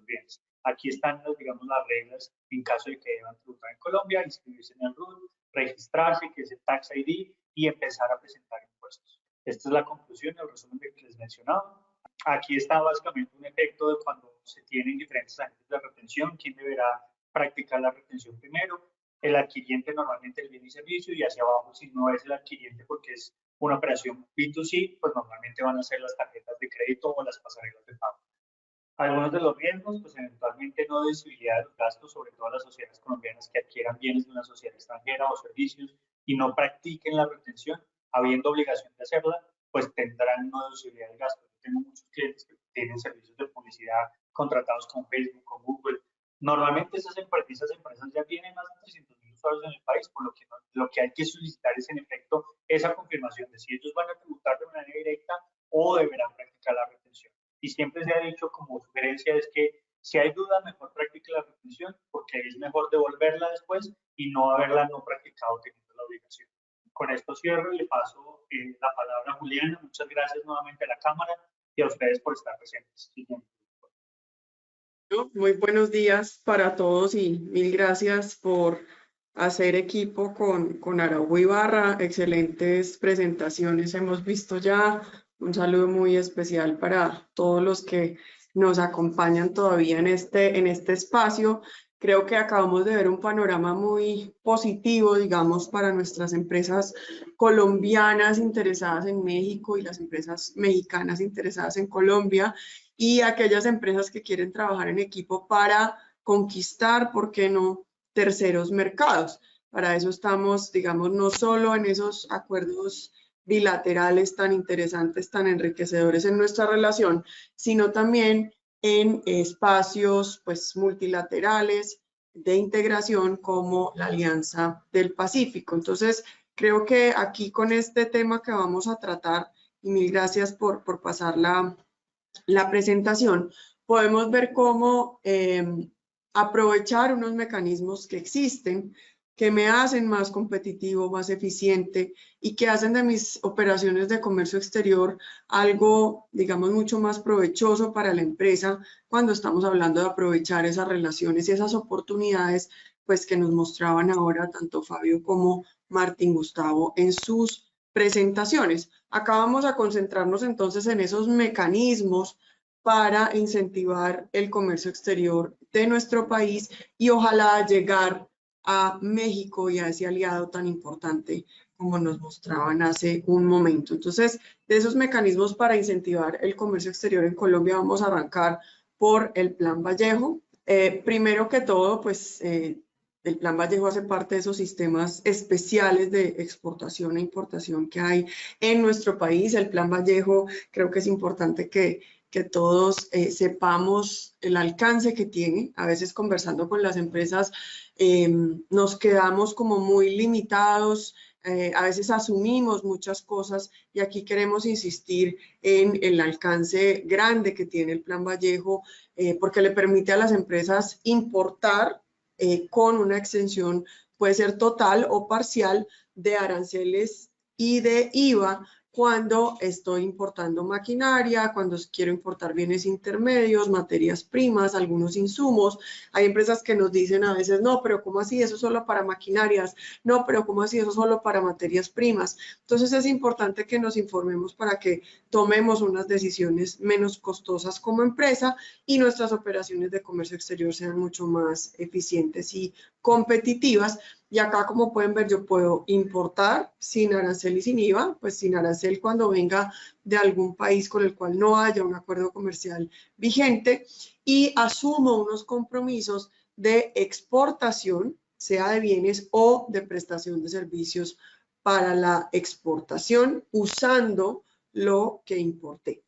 bienes. Aquí están, digamos, las reglas en caso de que deban tributar en Colombia: inscribirse en el RUT, registrarse, que es el Tax ID, y empezar a presentar impuestos. Esta es la conclusión, el resumen de que les mencionaba. Aquí está básicamente un efecto de cuando se tienen diferentes agentes de retención, quién deberá practicar la retención primero: el adquiriente, normalmente el bien y servicio, y hacia abajo, si no es el adquiriente porque es una operación B2C, pues normalmente van a ser las tarjetas de crédito o las pasarelas de pago. Algunos de los riesgos, pues eventualmente no deducibilidad de los gastos, sobre todo las sociedades colombianas que adquieran bienes de una sociedad extranjera o servicios y no practiquen la retención, habiendo obligación de hacerla, pues tendrán no deducibilidad de gastos. Yo tengo muchos clientes que tienen servicios de publicidad contratados con Facebook, con Google. Normalmente esas empresas ya tienen más de 300.000 usuarios en el país, por lo que hay que solicitar es en efecto esa confirmación de si ellos van a tributar de manera directa o deberán practicar la retención. Y siempre se ha dicho como sugerencia es que si hay duda, mejor practique la retención, porque es mejor devolverla después y no haberla no practicado teniendo la obligación. Con esto cierro y le paso la palabra a Juliana. Muchas gracias nuevamente a la Cámara y a ustedes por estar presentes. Muy buenos días para todos y mil gracias por hacer equipo con Araujo Ibarra. Excelentes presentaciones hemos visto ya. Un saludo muy especial para todos los que nos acompañan todavía en este espacio. Creo que acabamos de ver un panorama muy positivo, digamos, para nuestras empresas colombianas interesadas en México y las empresas mexicanas interesadas en Colombia y aquellas empresas que quieren trabajar en equipo para conquistar, ¿por qué no?, terceros mercados. Para eso estamos, digamos, no solo en esos acuerdos bilaterales tan interesantes, tan enriquecedores en nuestra relación, sino también en espacios pues multilaterales de integración como la Alianza del Pacífico. Entonces, creo que aquí con este tema que vamos a tratar, y mil gracias por pasar la presentación, podemos ver cómo aprovechar unos mecanismos que existen, que me hacen más competitivo, más eficiente y que hacen de mis operaciones de comercio exterior algo, digamos, mucho más provechoso para la empresa cuando estamos hablando de aprovechar esas relaciones y esas oportunidades, pues que nos mostraban ahora tanto Fabio como Martín Gustavo en sus presentaciones. Acá vamos a concentrarnos entonces en esos mecanismos para incentivar el comercio exterior de nuestro país y ojalá llegar a México y a ese aliado tan importante como nos mostraban hace un momento. Entonces, de esos mecanismos para incentivar el comercio exterior en Colombia, vamos a arrancar por el Plan Vallejo. Primero que todo, pues el Plan Vallejo hace parte de esos sistemas especiales de exportación e importación que hay en nuestro país. El Plan Vallejo, creo que es importante que todos sepamos el alcance que tiene. A veces conversando con las empresas nos quedamos como muy limitados, a veces asumimos muchas cosas y aquí queremos insistir en el alcance grande que tiene el Plan Vallejo porque le permite a las empresas importar con una exención, puede ser total o parcial, de aranceles y de IVA cuando estoy importando maquinaria, cuando quiero importar bienes intermedios, materias primas, algunos insumos. Hay empresas que nos dicen a veces, no, pero ¿cómo así? Eso solo para maquinarias. No, pero ¿cómo así? Eso solo para materias primas. Entonces es importante que nos informemos para que tomemos unas decisiones menos costosas como empresa y nuestras operaciones de comercio exterior sean mucho más eficientes y competitivas. Y acá, como pueden ver, yo puedo importar sin arancel y sin IVA, pues sin arancel cuando venga de algún país con el cual no haya un acuerdo comercial vigente y asumo unos compromisos de exportación, sea de bienes o de prestación de servicios para la exportación usando lo que importé.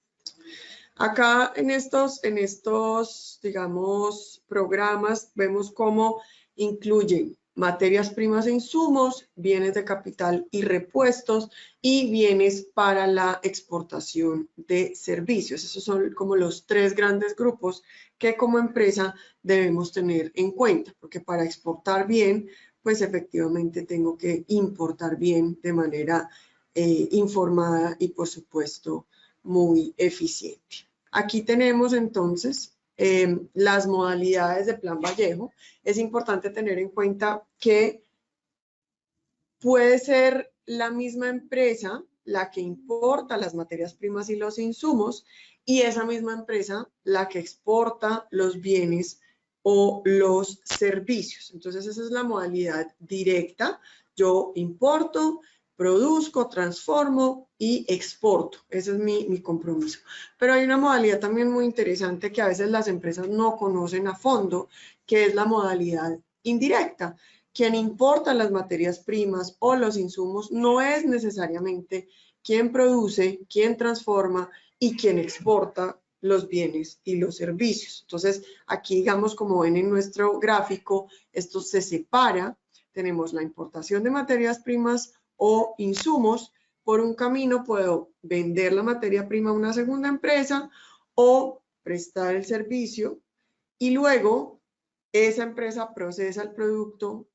Acá en estos, digamos, programas vemos cómo incluyen materias primas e insumos, bienes de capital y repuestos y bienes para la exportación de servicios. Esos son como los tres grandes grupos que como empresa debemos tener en cuenta, porque para exportar bien, pues efectivamente tengo que importar bien de manera informada y por supuesto muy eficiente. Aquí tenemos entonces las modalidades de Plan Vallejo. Es importante tener en cuenta que puede ser la misma empresa la que importa las materias primas y los insumos y esa misma empresa la que exporta los bienes o los servicios. Entonces esa es la modalidad directa. Yo importo, produzco, transformo y exporto. Ese es mi compromiso. Pero hay una modalidad también muy interesante que a veces las empresas no conocen a fondo, que es la modalidad indirecta. Quien importa las materias primas o los insumos no es necesariamente quien produce, quien transforma y quien exporta los bienes y los servicios. Entonces, aquí, digamos, como ven en nuestro gráfico, esto se separa. Tenemos la importación de materias primas o insumos. Por un camino puedo vender la materia prima a una segunda empresa o prestar el servicio y luego esa empresa procesa el producto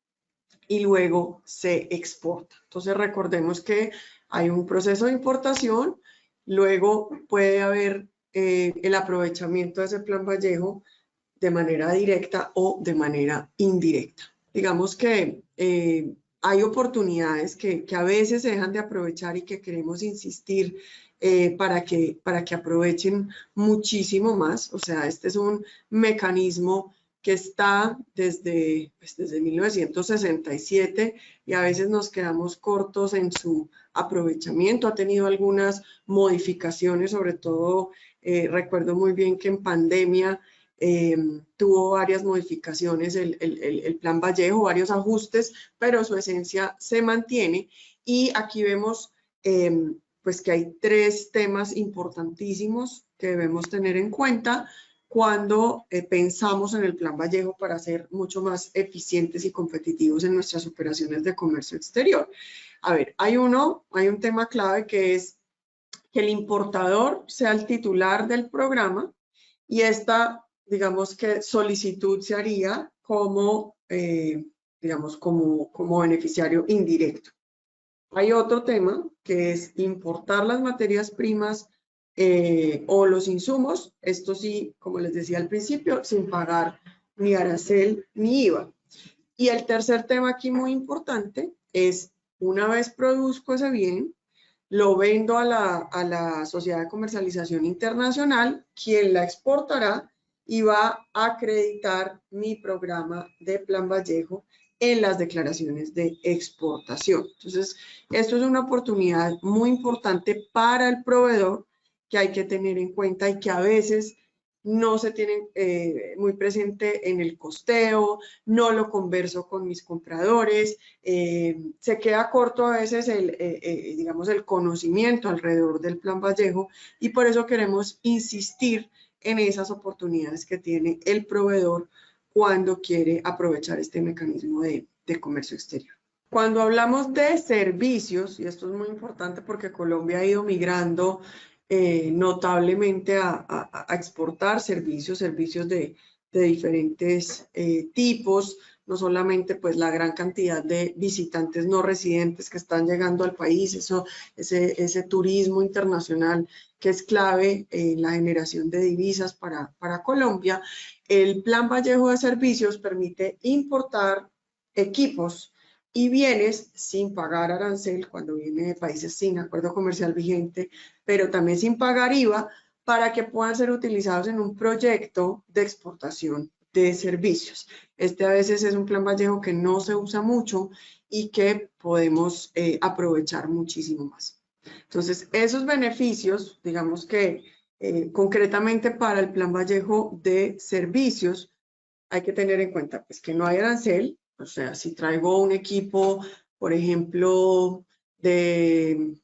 y luego se exporta. Entonces recordemos que hay un proceso de importación, luego puede haber el aprovechamiento de ese Plan Vallejo de manera directa o de manera indirecta. Digamos que hay oportunidades que a veces se dejan de aprovechar y que queremos insistir para que aprovechen muchísimo más. O sea, este es un mecanismo que está desde 1967 y a veces nos quedamos cortos en su aprovechamiento. Ha tenido algunas modificaciones, sobre todo recuerdo muy bien que en pandemia tuvo varias modificaciones el Plan Vallejo, varios ajustes, pero su esencia se mantiene. Y aquí vemos pues que hay 3 temas importantísimos que debemos tener en cuenta cuando pensamos en el Plan Vallejo para ser mucho más eficientes y competitivos en nuestras operaciones de comercio exterior. A ver, hay un tema clave que es que el importador sea el titular del programa y esta, digamos que solicitud se haría como, digamos, como beneficiario indirecto. Hay otro tema que es importar las materias primas o los insumos, esto sí, como les decía al principio, sin pagar ni arancel ni IVA. Y el tercer tema aquí muy importante es, una vez produzco ese bien, lo vendo a la Sociedad de Comercialización Internacional, quien la exportará y va a acreditar mi programa de Plan Vallejo en las declaraciones de exportación. Entonces, esto es una oportunidad muy importante para el proveedor que hay que tener en cuenta y que a veces no se tiene muy presente en el costeo, no lo converso con mis compradores, se queda corto a veces digamos, el conocimiento alrededor del Plan Vallejo y por eso queremos insistir en esas oportunidades que tiene el proveedor cuando quiere aprovechar este mecanismo de comercio exterior. Cuando hablamos de servicios, y esto es muy importante porque Colombia ha ido migrando notablemente a exportar servicios de diferentes tipos, no solamente pues la gran cantidad de visitantes no residentes que están llegando al país, ese turismo internacional que es clave en la generación de divisas para Colombia. El Plan Vallejo de Servicios permite importar equipos y bienes sin pagar arancel cuando viene de países sin acuerdo comercial vigente, pero también sin pagar IVA, para que puedan ser utilizados en un proyecto de exportación de servicios. Este a veces es un Plan Vallejo que no se usa mucho y que podemos aprovechar muchísimo más. Entonces, esos beneficios, digamos que concretamente para el Plan Vallejo de Servicios, hay que tener en cuenta pues, que no hay arancel. O sea, si traigo un equipo, por ejemplo, de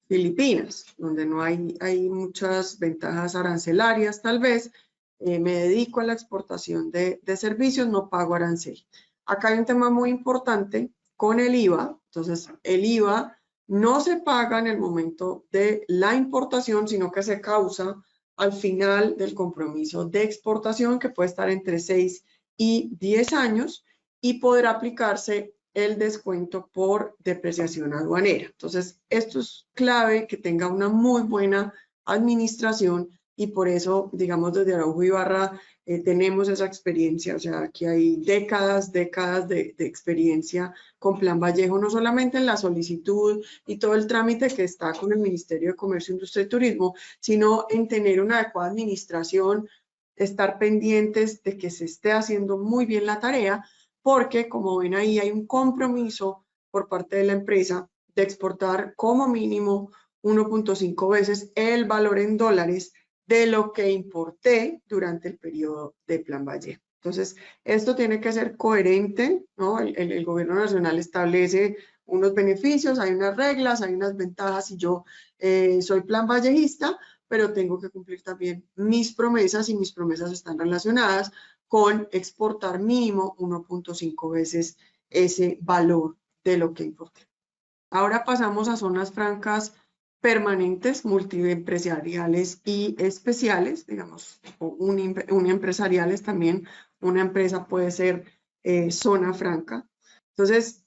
Filipinas, donde no hay muchas ventajas arancelarias, tal vez, me dedico a la exportación de servicios, no pago arancel. Acá hay un tema muy importante con el IVA. Entonces, el IVA no se paga en el momento de la importación, sino que se causa al final del compromiso de exportación, que puede estar entre 6 y 10 años, y podrá aplicarse el descuento por depreciación aduanera. Entonces, esto es clave que tenga una muy buena administración y por eso, digamos, desde Araujo y Barra tenemos esa experiencia. O sea, aquí hay décadas de experiencia con Plan Vallejo, no solamente en la solicitud y todo el trámite que está con el Ministerio de Comercio, Industria y Turismo, sino en tener una adecuada administración, estar pendientes de que se esté haciendo muy bien la tarea, porque como ven ahí hay un compromiso por parte de la empresa de exportar como mínimo 1.5 veces el valor en dólares de lo que importé durante el periodo de Plan Vallejo. Entonces, esto tiene que ser coherente, ¿no? El gobierno nacional establece unos beneficios, hay unas reglas, hay unas ventajas y yo soy plan vallejista, pero tengo que cumplir también mis promesas y mis promesas están relacionadas con exportar mínimo 1.5 veces ese valor de lo que importé. Ahora pasamos a zonas francas permanentes, multiempresariales y especiales, digamos, o uniempresariales también. Una empresa puede ser zona franca. Entonces,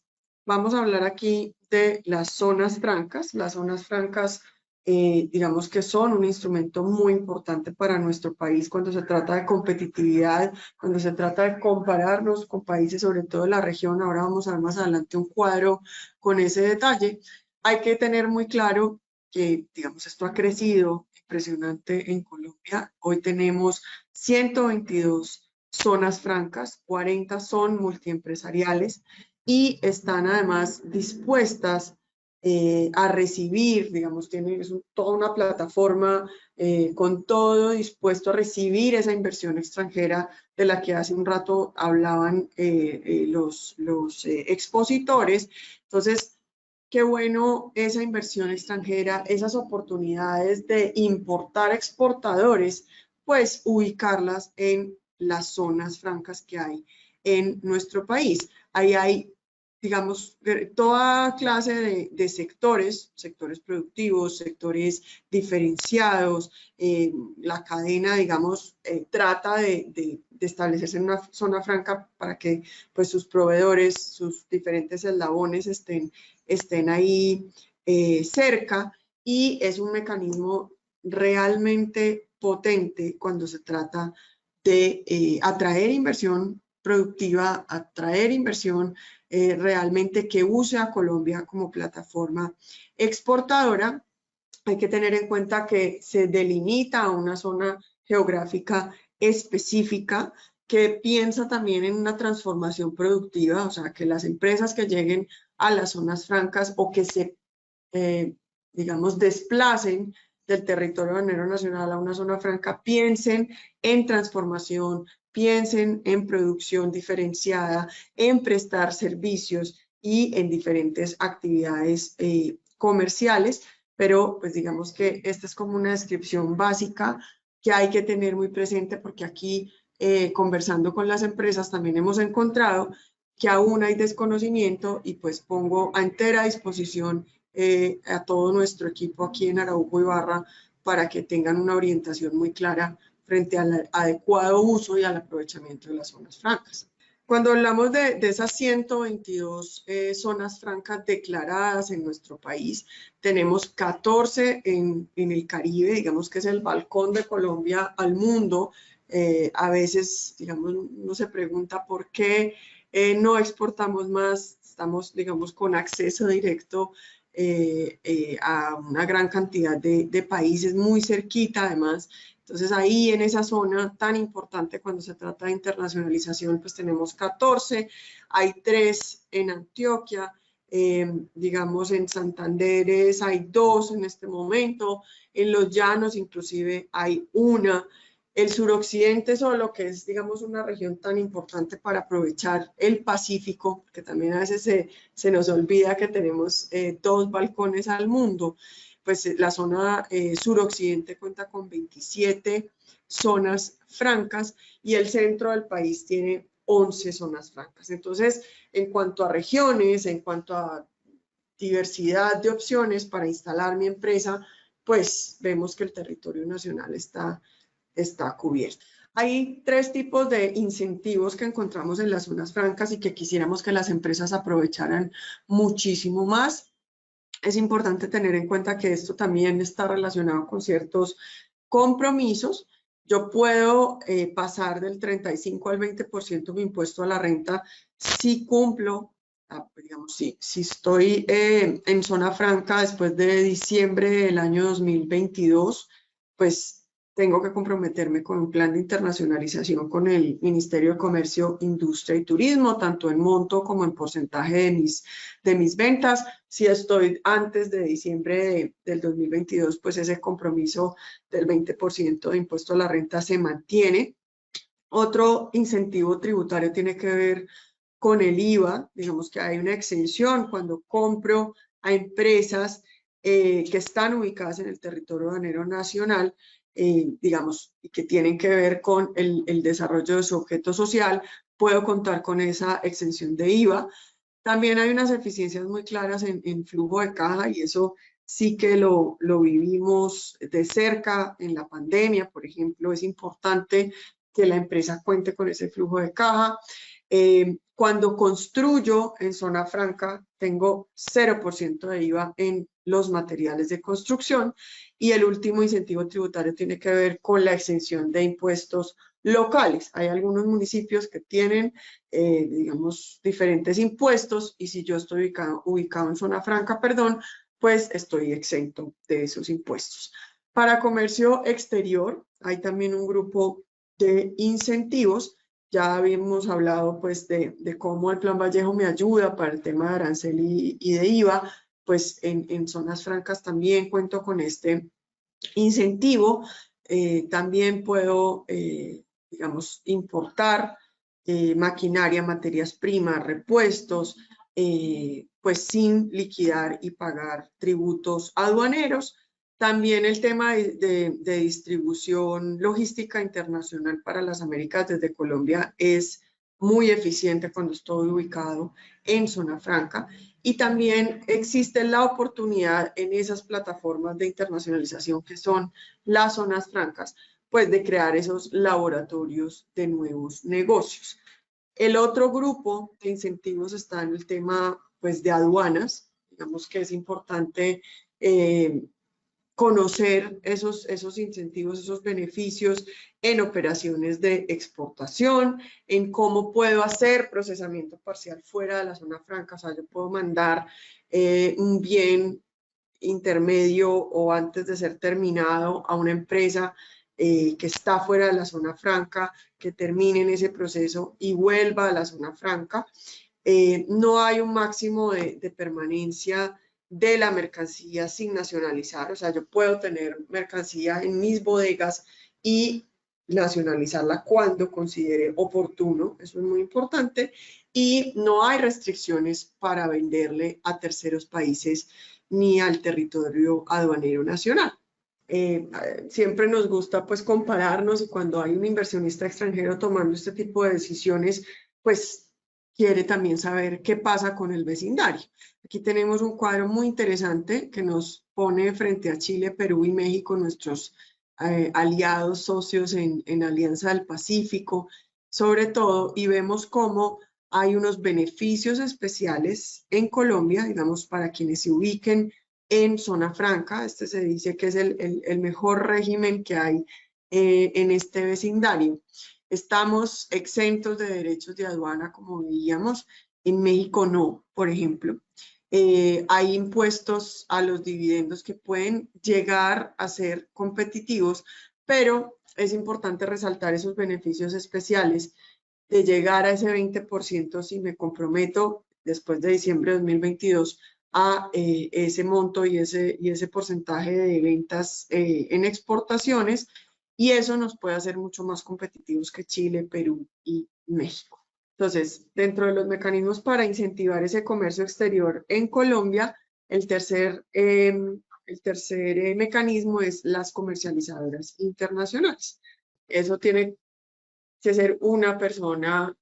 vamos a hablar aquí de las zonas francas. Las zonas francas, digamos que son un instrumento muy importante para nuestro país cuando se trata de competitividad, cuando se trata de compararnos con países, sobre todo de la región. Ahora vamos a ver más adelante un cuadro con ese detalle. Hay que tener muy claro que, digamos, esto ha crecido impresionante en Colombia. Hoy tenemos 122 zonas francas, 40 son multiempresariales y están además dispuestas a recibir, digamos, tienen toda una plataforma con todo dispuesto a recibir esa inversión extranjera de la que hace un rato hablaban los expositores. Entonces, qué bueno esa inversión extranjera, esas oportunidades de importar exportadores, pues ubicarlas en las zonas francas que hay en nuestro país. Ahí hay, digamos, toda clase de sectores productivos, sectores diferenciados. La cadena, digamos, trata de establecerse en una zona franca para que pues, sus proveedores, sus diferentes eslabones estén ahí cerca, y es un mecanismo realmente potente cuando se trata de atraer inversión productiva, atraer inversión realmente que use a Colombia como plataforma exportadora. Hay que tener en cuenta que se delimita a una zona geográfica específica que piensa también en una transformación productiva, o sea, que las empresas que lleguen a las zonas francas o que se, digamos, desplacen del territorio aduanero nacional a una zona franca, piensen en transformación, piensen en producción diferenciada, en prestar servicios y en diferentes actividades comerciales, pero pues digamos que esta es como una descripción básica que hay que tener muy presente, porque aquí conversando con las empresas también hemos encontrado que aún hay desconocimiento, y pues pongo a entera disposición a todo nuestro equipo aquí en Araujo y Barra para que tengan una orientación muy clara frente al adecuado uso y al aprovechamiento de las zonas francas. Cuando hablamos de esas 122 zonas francas declaradas en nuestro país, tenemos 14 en el Caribe, digamos que es el balcón de Colombia al mundo. A veces, digamos, uno se pregunta por qué no exportamos más. Estamos, digamos, con acceso directo a una gran cantidad de países muy cerquita, además. Entonces ahí en esa zona tan importante cuando se trata de internacionalización, pues tenemos 14, hay 3 en Antioquia, digamos en Santanderes hay 2 en este momento, en los Llanos inclusive hay 1, el suroccidente solo, que es digamos una región tan importante para aprovechar el Pacífico, que también a veces se nos olvida que tenemos 2 balcones al mundo. Pues la zona suroccidente cuenta con 27 zonas francas y el centro del país tiene 11 zonas francas. Entonces, en cuanto a regiones, en cuanto a diversidad de opciones para instalar mi empresa, pues vemos que el territorio nacional está cubierto. Hay 3 tipos de incentivos que encontramos en las zonas francas y que quisiéramos que las empresas aprovecharan muchísimo más. Es importante tener en cuenta que esto también está relacionado con ciertos compromisos. Yo puedo pasar del 35 al 20% mi impuesto a la renta si cumplo, digamos, si estoy en zona franca después de diciembre del año 2022, pues tengo que comprometerme con un plan de internacionalización con el Ministerio de Comercio, Industria y Turismo, tanto en monto como en porcentaje de mis ventas. Si estoy antes de diciembre del 2022, pues ese compromiso del 20% de impuesto a la renta se mantiene. Otro incentivo tributario tiene que ver con el IVA. Digamos que hay una exención cuando compro a empresas que están ubicadas en el territorio aduanero nacional, digamos, y que tienen que ver con el desarrollo de su objeto social, puedo contar con esa exención de IVA. También hay unas eficiencias muy claras en flujo de caja, y eso sí que lo vivimos de cerca en la pandemia. Por ejemplo, es importante que la empresa cuente con ese flujo de caja. Cuando construyo en zona franca, tengo 0% de IVA en los materiales de construcción. Y el último incentivo tributario tiene que ver con la exención de impuestos locales. Hay algunos municipios que tienen, digamos, diferentes impuestos, y si yo estoy ubicado en zona franca, pues estoy exento de esos impuestos. Para comercio exterior, hay también un grupo de incentivos Ya habíamos hablado pues de cómo el Plan Vallejo me ayuda para el tema de arancel y de IVA, pues en zonas francas también cuento con este incentivo. También puedo, digamos, importar maquinaria, materias primas, repuestos, pues sin liquidar y pagar tributos aduaneros. También el tema de distribución logística internacional para las Américas desde Colombia es muy eficiente cuando estoy ubicado en zona franca. Y también existe la oportunidad en esas plataformas de internacionalización que son las zonas francas, pues de crear esos laboratorios de nuevos negocios. El otro grupo de incentivos está en el tema pues de aduanas. Digamos que es importante conocer esos incentivos, esos beneficios en operaciones de exportación, en cómo puedo hacer procesamiento parcial fuera de la zona franca. O sea, yo puedo mandar un bien intermedio o antes de ser terminado a una empresa que está fuera de la zona franca, que termine en ese proceso y vuelva a la zona franca. No hay un máximo de permanencia de la mercancía sin nacionalizar. O sea, yo puedo tener mercancía en mis bodegas y nacionalizarla cuando considere oportuno. Eso es muy importante. Y no hay restricciones para venderle a terceros países ni al territorio aduanero nacional. Siempre nos gusta pues compararnos, y cuando hay un inversionista extranjero tomando este tipo de decisiones, pues quiere también saber qué pasa con el vecindario. Aquí tenemos un cuadro muy interesante que nos pone frente a Chile, Perú y México, nuestros aliados, socios en Alianza del Pacífico, sobre todo, y vemos cómo hay unos beneficios especiales en Colombia, digamos, para quienes se ubiquen en zona franca. Este se dice que es el mejor régimen que hay en este vecindario. Estamos exentos de derechos de aduana, como veíamos. En México no, por ejemplo. Hay impuestos a los dividendos que pueden llegar a ser competitivos, pero es importante resaltar esos beneficios especiales de llegar a ese 20% si me comprometo después de diciembre de 2022 a ese monto y ese porcentaje de ventas en exportaciones, y eso nos puede hacer mucho más competitivos que Chile, Perú y México. Entonces, dentro de los mecanismos para incentivar ese comercio exterior en Colombia, el tercer mecanismo es las comercializadoras internacionales. Eso tiene que ser una persona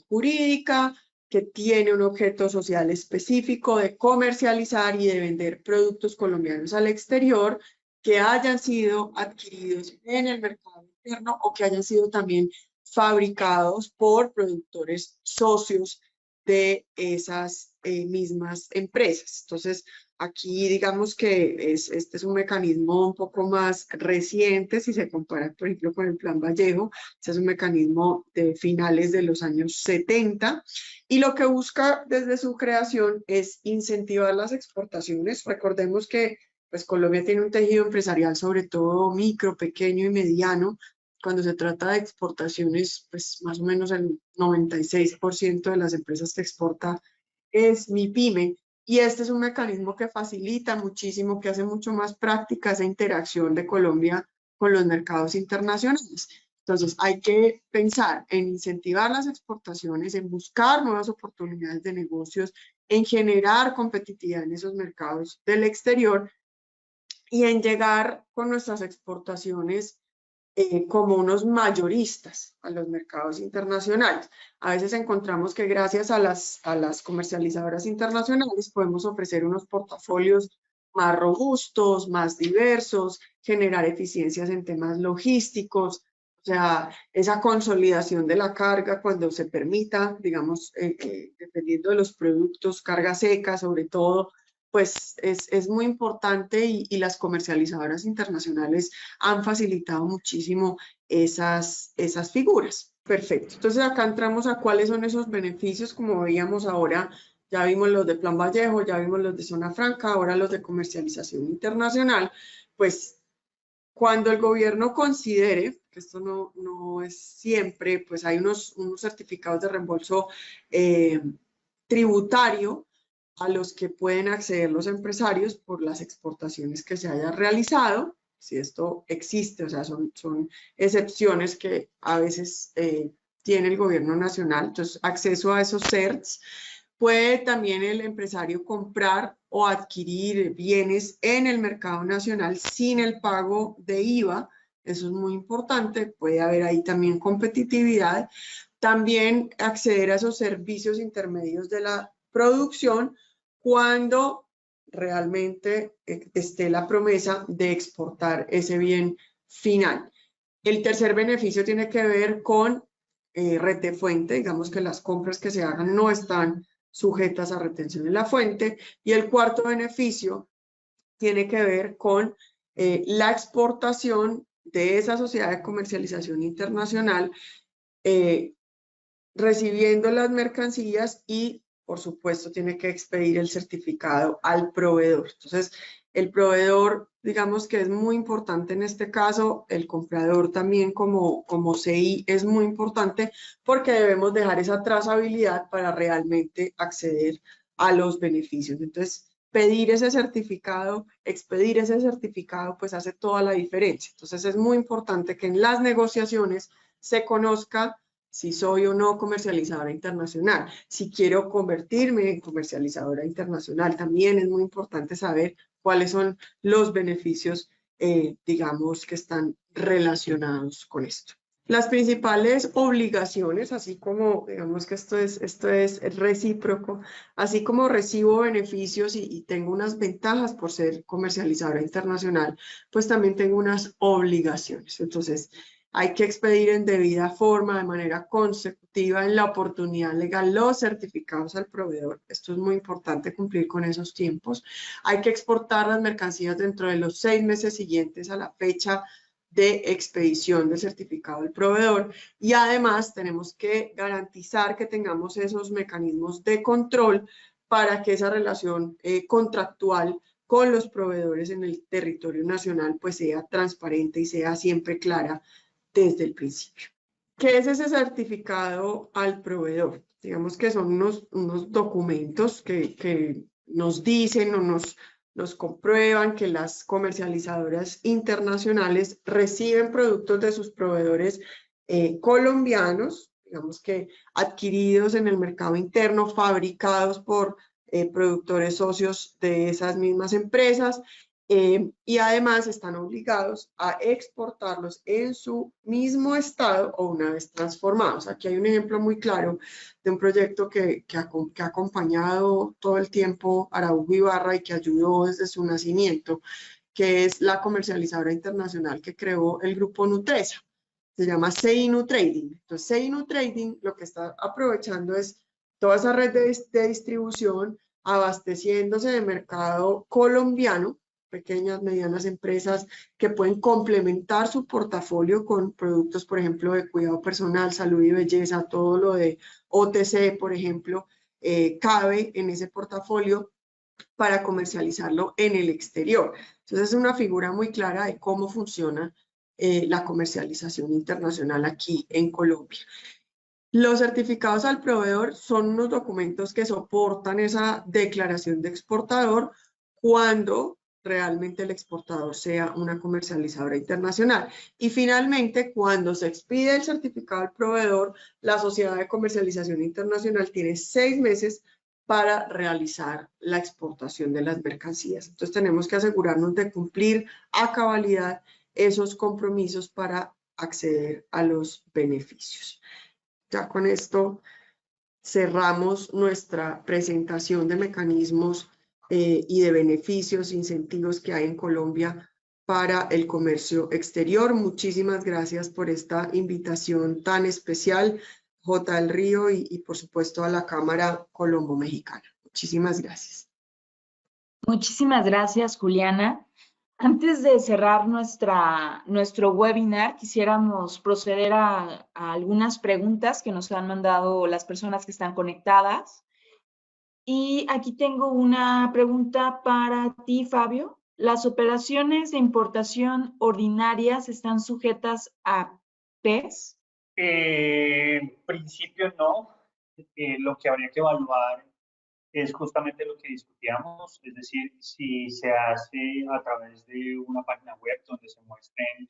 jurídica que tiene un objeto social específico de comercializar y de vender productos colombianos al exterior que hayan sido adquiridos en el mercado interno o que hayan sido también fabricados por productores socios de esas mismas empresas. Entonces, aquí digamos que este es un mecanismo un poco más reciente si se compara, por ejemplo, con el Plan Vallejo. Este es un mecanismo de finales de los años 70 y lo que busca desde su creación es incentivar las exportaciones. Recordemos que pues, Colombia tiene un tejido empresarial, sobre todo micro, pequeño y mediano. Cuando se trata de exportaciones, pues más o menos el 96% de las empresas que exporta es MIPYME. Y este es un mecanismo que facilita muchísimo, que hace mucho más práctica esa interacción de Colombia con los mercados internacionales. Entonces, hay que pensar en incentivar las exportaciones, en buscar nuevas oportunidades de negocios, en generar competitividad en esos mercados del exterior y en llegar con nuestras exportaciones como unos mayoristas a los mercados internacionales. A veces encontramos que gracias a las comercializadoras internacionales podemos ofrecer unos portafolios más robustos, más diversos, generar eficiencias en temas logísticos, o sea, esa consolidación de la carga cuando se permita, digamos, dependiendo de los productos, carga seca sobre todo, pues es muy importante y las comercializadoras internacionales han facilitado muchísimo esas figuras. Perfecto. Entonces acá entramos a cuáles son esos beneficios, como veíamos ahora. Ya vimos los de Plan Vallejo, ya vimos los de Zona Franca, ahora los de comercialización internacional. Pues cuando el gobierno considere porque esto no es siempre, pues hay unos certificados de reembolso tributario a los que pueden acceder los empresarios por las exportaciones que se hayan realizado, si esto existe, o sea, son excepciones que a veces tiene el gobierno nacional. Entonces, acceso a esos CERTs. Puede también el empresario comprar o adquirir bienes en el mercado nacional sin el pago de IVA. Eso es muy importante. Puede haber ahí también competitividad. También acceder a esos servicios intermedios de la producción cuando realmente esté la promesa de exportar ese bien final. El tercer beneficio tiene que ver con retefuente, digamos que las compras que se hagan no están sujetas a retención en la fuente. Y el cuarto beneficio tiene que ver con la exportación de esa sociedad de comercialización internacional, recibiendo las mercancías y, por supuesto, tiene que expedir el certificado al proveedor. Entonces, el proveedor, digamos que es muy importante en este caso, el comprador también como CI es muy importante porque debemos dejar esa trazabilidad para realmente acceder a los beneficios. Entonces, pedir ese certificado, expedir ese certificado, pues hace toda la diferencia. Entonces, es muy importante que en las negociaciones se conozca si soy o no comercializadora internacional, si quiero convertirme en comercializadora internacional. También es muy importante saber cuáles son los beneficios, digamos, que están relacionados con esto. Las principales obligaciones, así como, digamos que esto es recíproco, así como recibo beneficios y tengo unas ventajas por ser comercializadora internacional, pues también tengo unas obligaciones. Entonces, hay que expedir en debida forma, de manera consecutiva, en la oportunidad legal, los certificados al proveedor. Esto es muy importante, cumplir con esos tiempos. Hay que exportar las mercancías dentro de los 6 meses siguientes a la fecha de expedición del certificado al proveedor. Y además tenemos que garantizar que tengamos esos mecanismos de control para que esa relación contractual con los proveedores en el territorio nacional pues sea transparente y sea siempre clara desde el principio. ¿Qué es ese certificado al proveedor? Digamos que son unos documentos que nos dicen o nos comprueban que las comercializadoras internacionales reciben productos de sus proveedores colombianos, digamos que adquiridos en el mercado interno, fabricados por productores socios de esas mismas empresas, y además están obligados a exportarlos en su mismo estado o una vez transformados. Aquí hay un ejemplo muy claro de un proyecto que ha acompañado todo el tiempo Araujo Ibarra y que ayudó desde su nacimiento, que es la comercializadora internacional que creó el grupo Nutresa. Se llama CI Nutrading. Entonces, CI Nutrading lo que está aprovechando es toda esa red de distribución, abasteciéndose de mercado colombiano, pequeñas, medianas empresas que pueden complementar su portafolio con productos, por ejemplo, de cuidado personal, salud y belleza, todo lo de OTC, por ejemplo, cabe en ese portafolio para comercializarlo en el exterior. Entonces, es una figura muy clara de cómo funciona la comercialización internacional aquí en Colombia. Los certificados al proveedor son unos documentos que soportan esa declaración de exportador cuando realmente el exportador sea una comercializadora internacional. Y finalmente, cuando se expide el certificado al proveedor, la sociedad de comercialización internacional tiene 6 meses para realizar la exportación de las mercancías. Entonces tenemos que asegurarnos de cumplir a cabalidad esos compromisos para acceder a los beneficios. Ya con esto cerramos nuestra presentación de mecanismos y de beneficios, incentivos que hay en Colombia para el comercio exterior. Muchísimas gracias por esta invitación tan especial, J. del Río, y por supuesto a la Cámara Colombo Mexicana. Muchísimas gracias. Muchísimas gracias, Juliana. Antes de cerrar nuestro webinar, quisiéramos proceder a algunas preguntas que nos han mandado las personas que están conectadas. Y aquí tengo una pregunta para ti, Fabio. ¿Las operaciones de importación ordinarias están sujetas a PES? En principio no. Lo que habría que evaluar es justamente lo que discutíamos, es decir, si se hace a través de una página web donde se muestren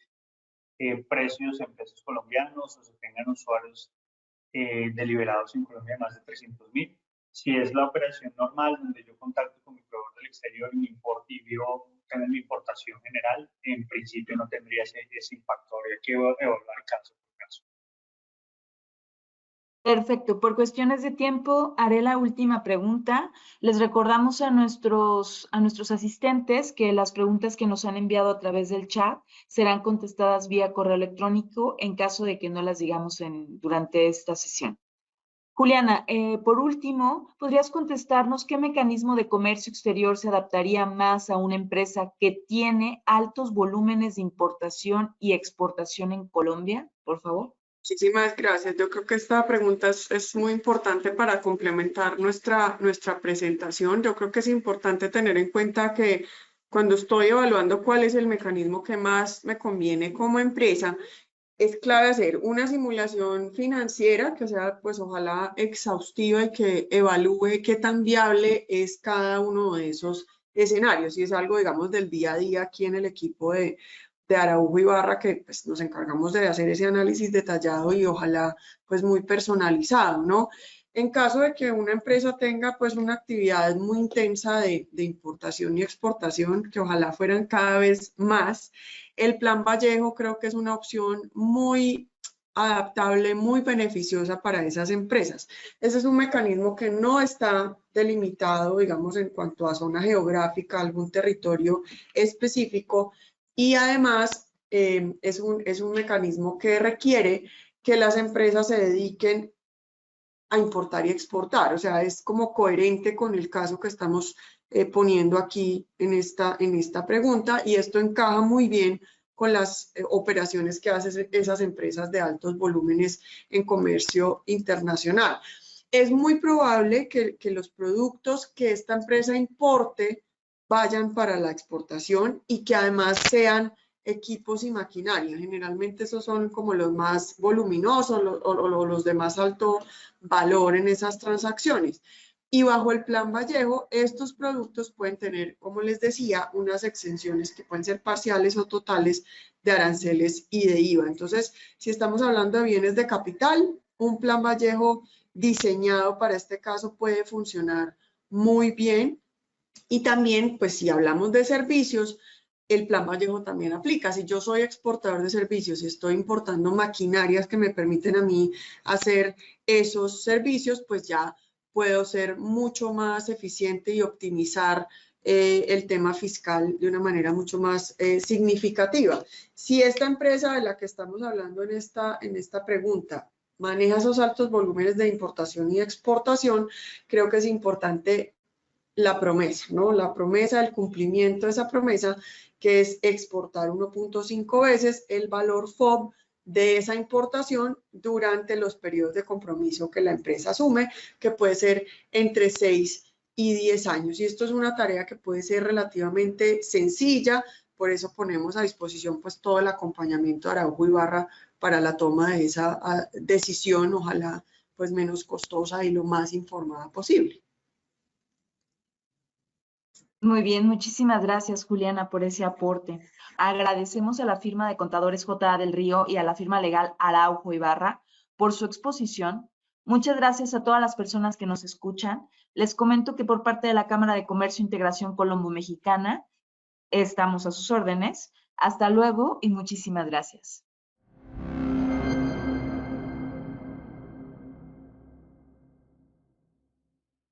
precios en pesos colombianos o se tengan usuarios deliberados en Colombia de más de 300.000. Si es la operación normal donde yo contacto con mi proveedor del exterior y me importo y vivo en mi importación general, en principio no tendría ese impacto. Habría que evaluar caso por caso. Perfecto. Por cuestiones de tiempo, haré la última pregunta. Les recordamos a nuestros asistentes que las preguntas que nos han enviado a través del chat serán contestadas vía correo electrónico en caso de que no las digamos durante esta sesión. Juliana, por último, ¿podrías contestarnos qué mecanismo de comercio exterior se adaptaría más a una empresa que tiene altos volúmenes de importación y exportación en Colombia, por favor? Muchísimas gracias. Yo creo que esta pregunta es muy importante para complementar nuestra presentación. Yo creo que es importante tener en cuenta que cuando estoy evaluando cuál es el mecanismo que más me conviene como empresa, es clave hacer una simulación financiera que sea, pues, ojalá exhaustiva y que evalúe qué tan viable es cada uno de esos escenarios. Y es algo, digamos, del día a día aquí en el equipo de Araujo Ibarra, que pues, nos encargamos de hacer ese análisis detallado y ojalá pues muy personalizado, ¿no? En caso de que una empresa tenga pues una actividad muy intensa de importación y exportación, que ojalá fueran cada vez más, el Plan Vallejo creo que es una opción muy adaptable, muy beneficiosa para esas empresas. Ese es un mecanismo que no está delimitado, digamos, en cuanto a zona geográfica, algún territorio específico, y además es un mecanismo que requiere que las empresas se dediquen a importar y exportar, o sea, es como coherente con el caso que estamos poniendo aquí en esta pregunta, y esto encaja muy bien con las operaciones que hacen esas empresas de altos volúmenes en comercio internacional. Es muy probable que los productos que esta empresa importe vayan para la exportación y que además sean equipos y maquinaria. Generalmente esos son como los más voluminosos o los de más alto valor en esas transacciones. Y bajo el Plan Vallejo, estos productos pueden tener, como les decía, unas exenciones que pueden ser parciales o totales de aranceles y de IVA. Entonces, si estamos hablando de bienes de capital, un Plan Vallejo diseñado para este caso puede funcionar muy bien. Y también, pues si hablamos de servicios, el Plan Vallejo también aplica. Si yo soy exportador de servicios y estoy importando maquinarias que me permiten a mí hacer esos servicios, pues ya puedo ser mucho más eficiente y optimizar el tema fiscal de una manera mucho más significativa. Si esta empresa de la que estamos hablando en esta pregunta maneja esos altos volúmenes de importación y exportación, creo que es importante la promesa, ¿no? La promesa, el cumplimiento de esa promesa, que es exportar 1.5 veces el valor FOB de esa importación durante los periodos de compromiso que la empresa asume, que puede ser entre 6 y 10 años. Y esto es una tarea que puede ser relativamente sencilla, por eso ponemos a disposición pues todo el acompañamiento de Araujo Ibarra para la toma de esa decisión, ojalá pues menos costosa y lo más informada posible. Muy bien, muchísimas gracias, Juliana, por ese aporte. Agradecemos a la firma de contadores J.A. del Río y a la firma legal Araujo Ibarra por su exposición. Muchas gracias a todas las personas que nos escuchan. Les comento que por parte de la Cámara de Comercio e Integración Colombo Mexicana estamos a sus órdenes. Hasta luego y muchísimas gracias.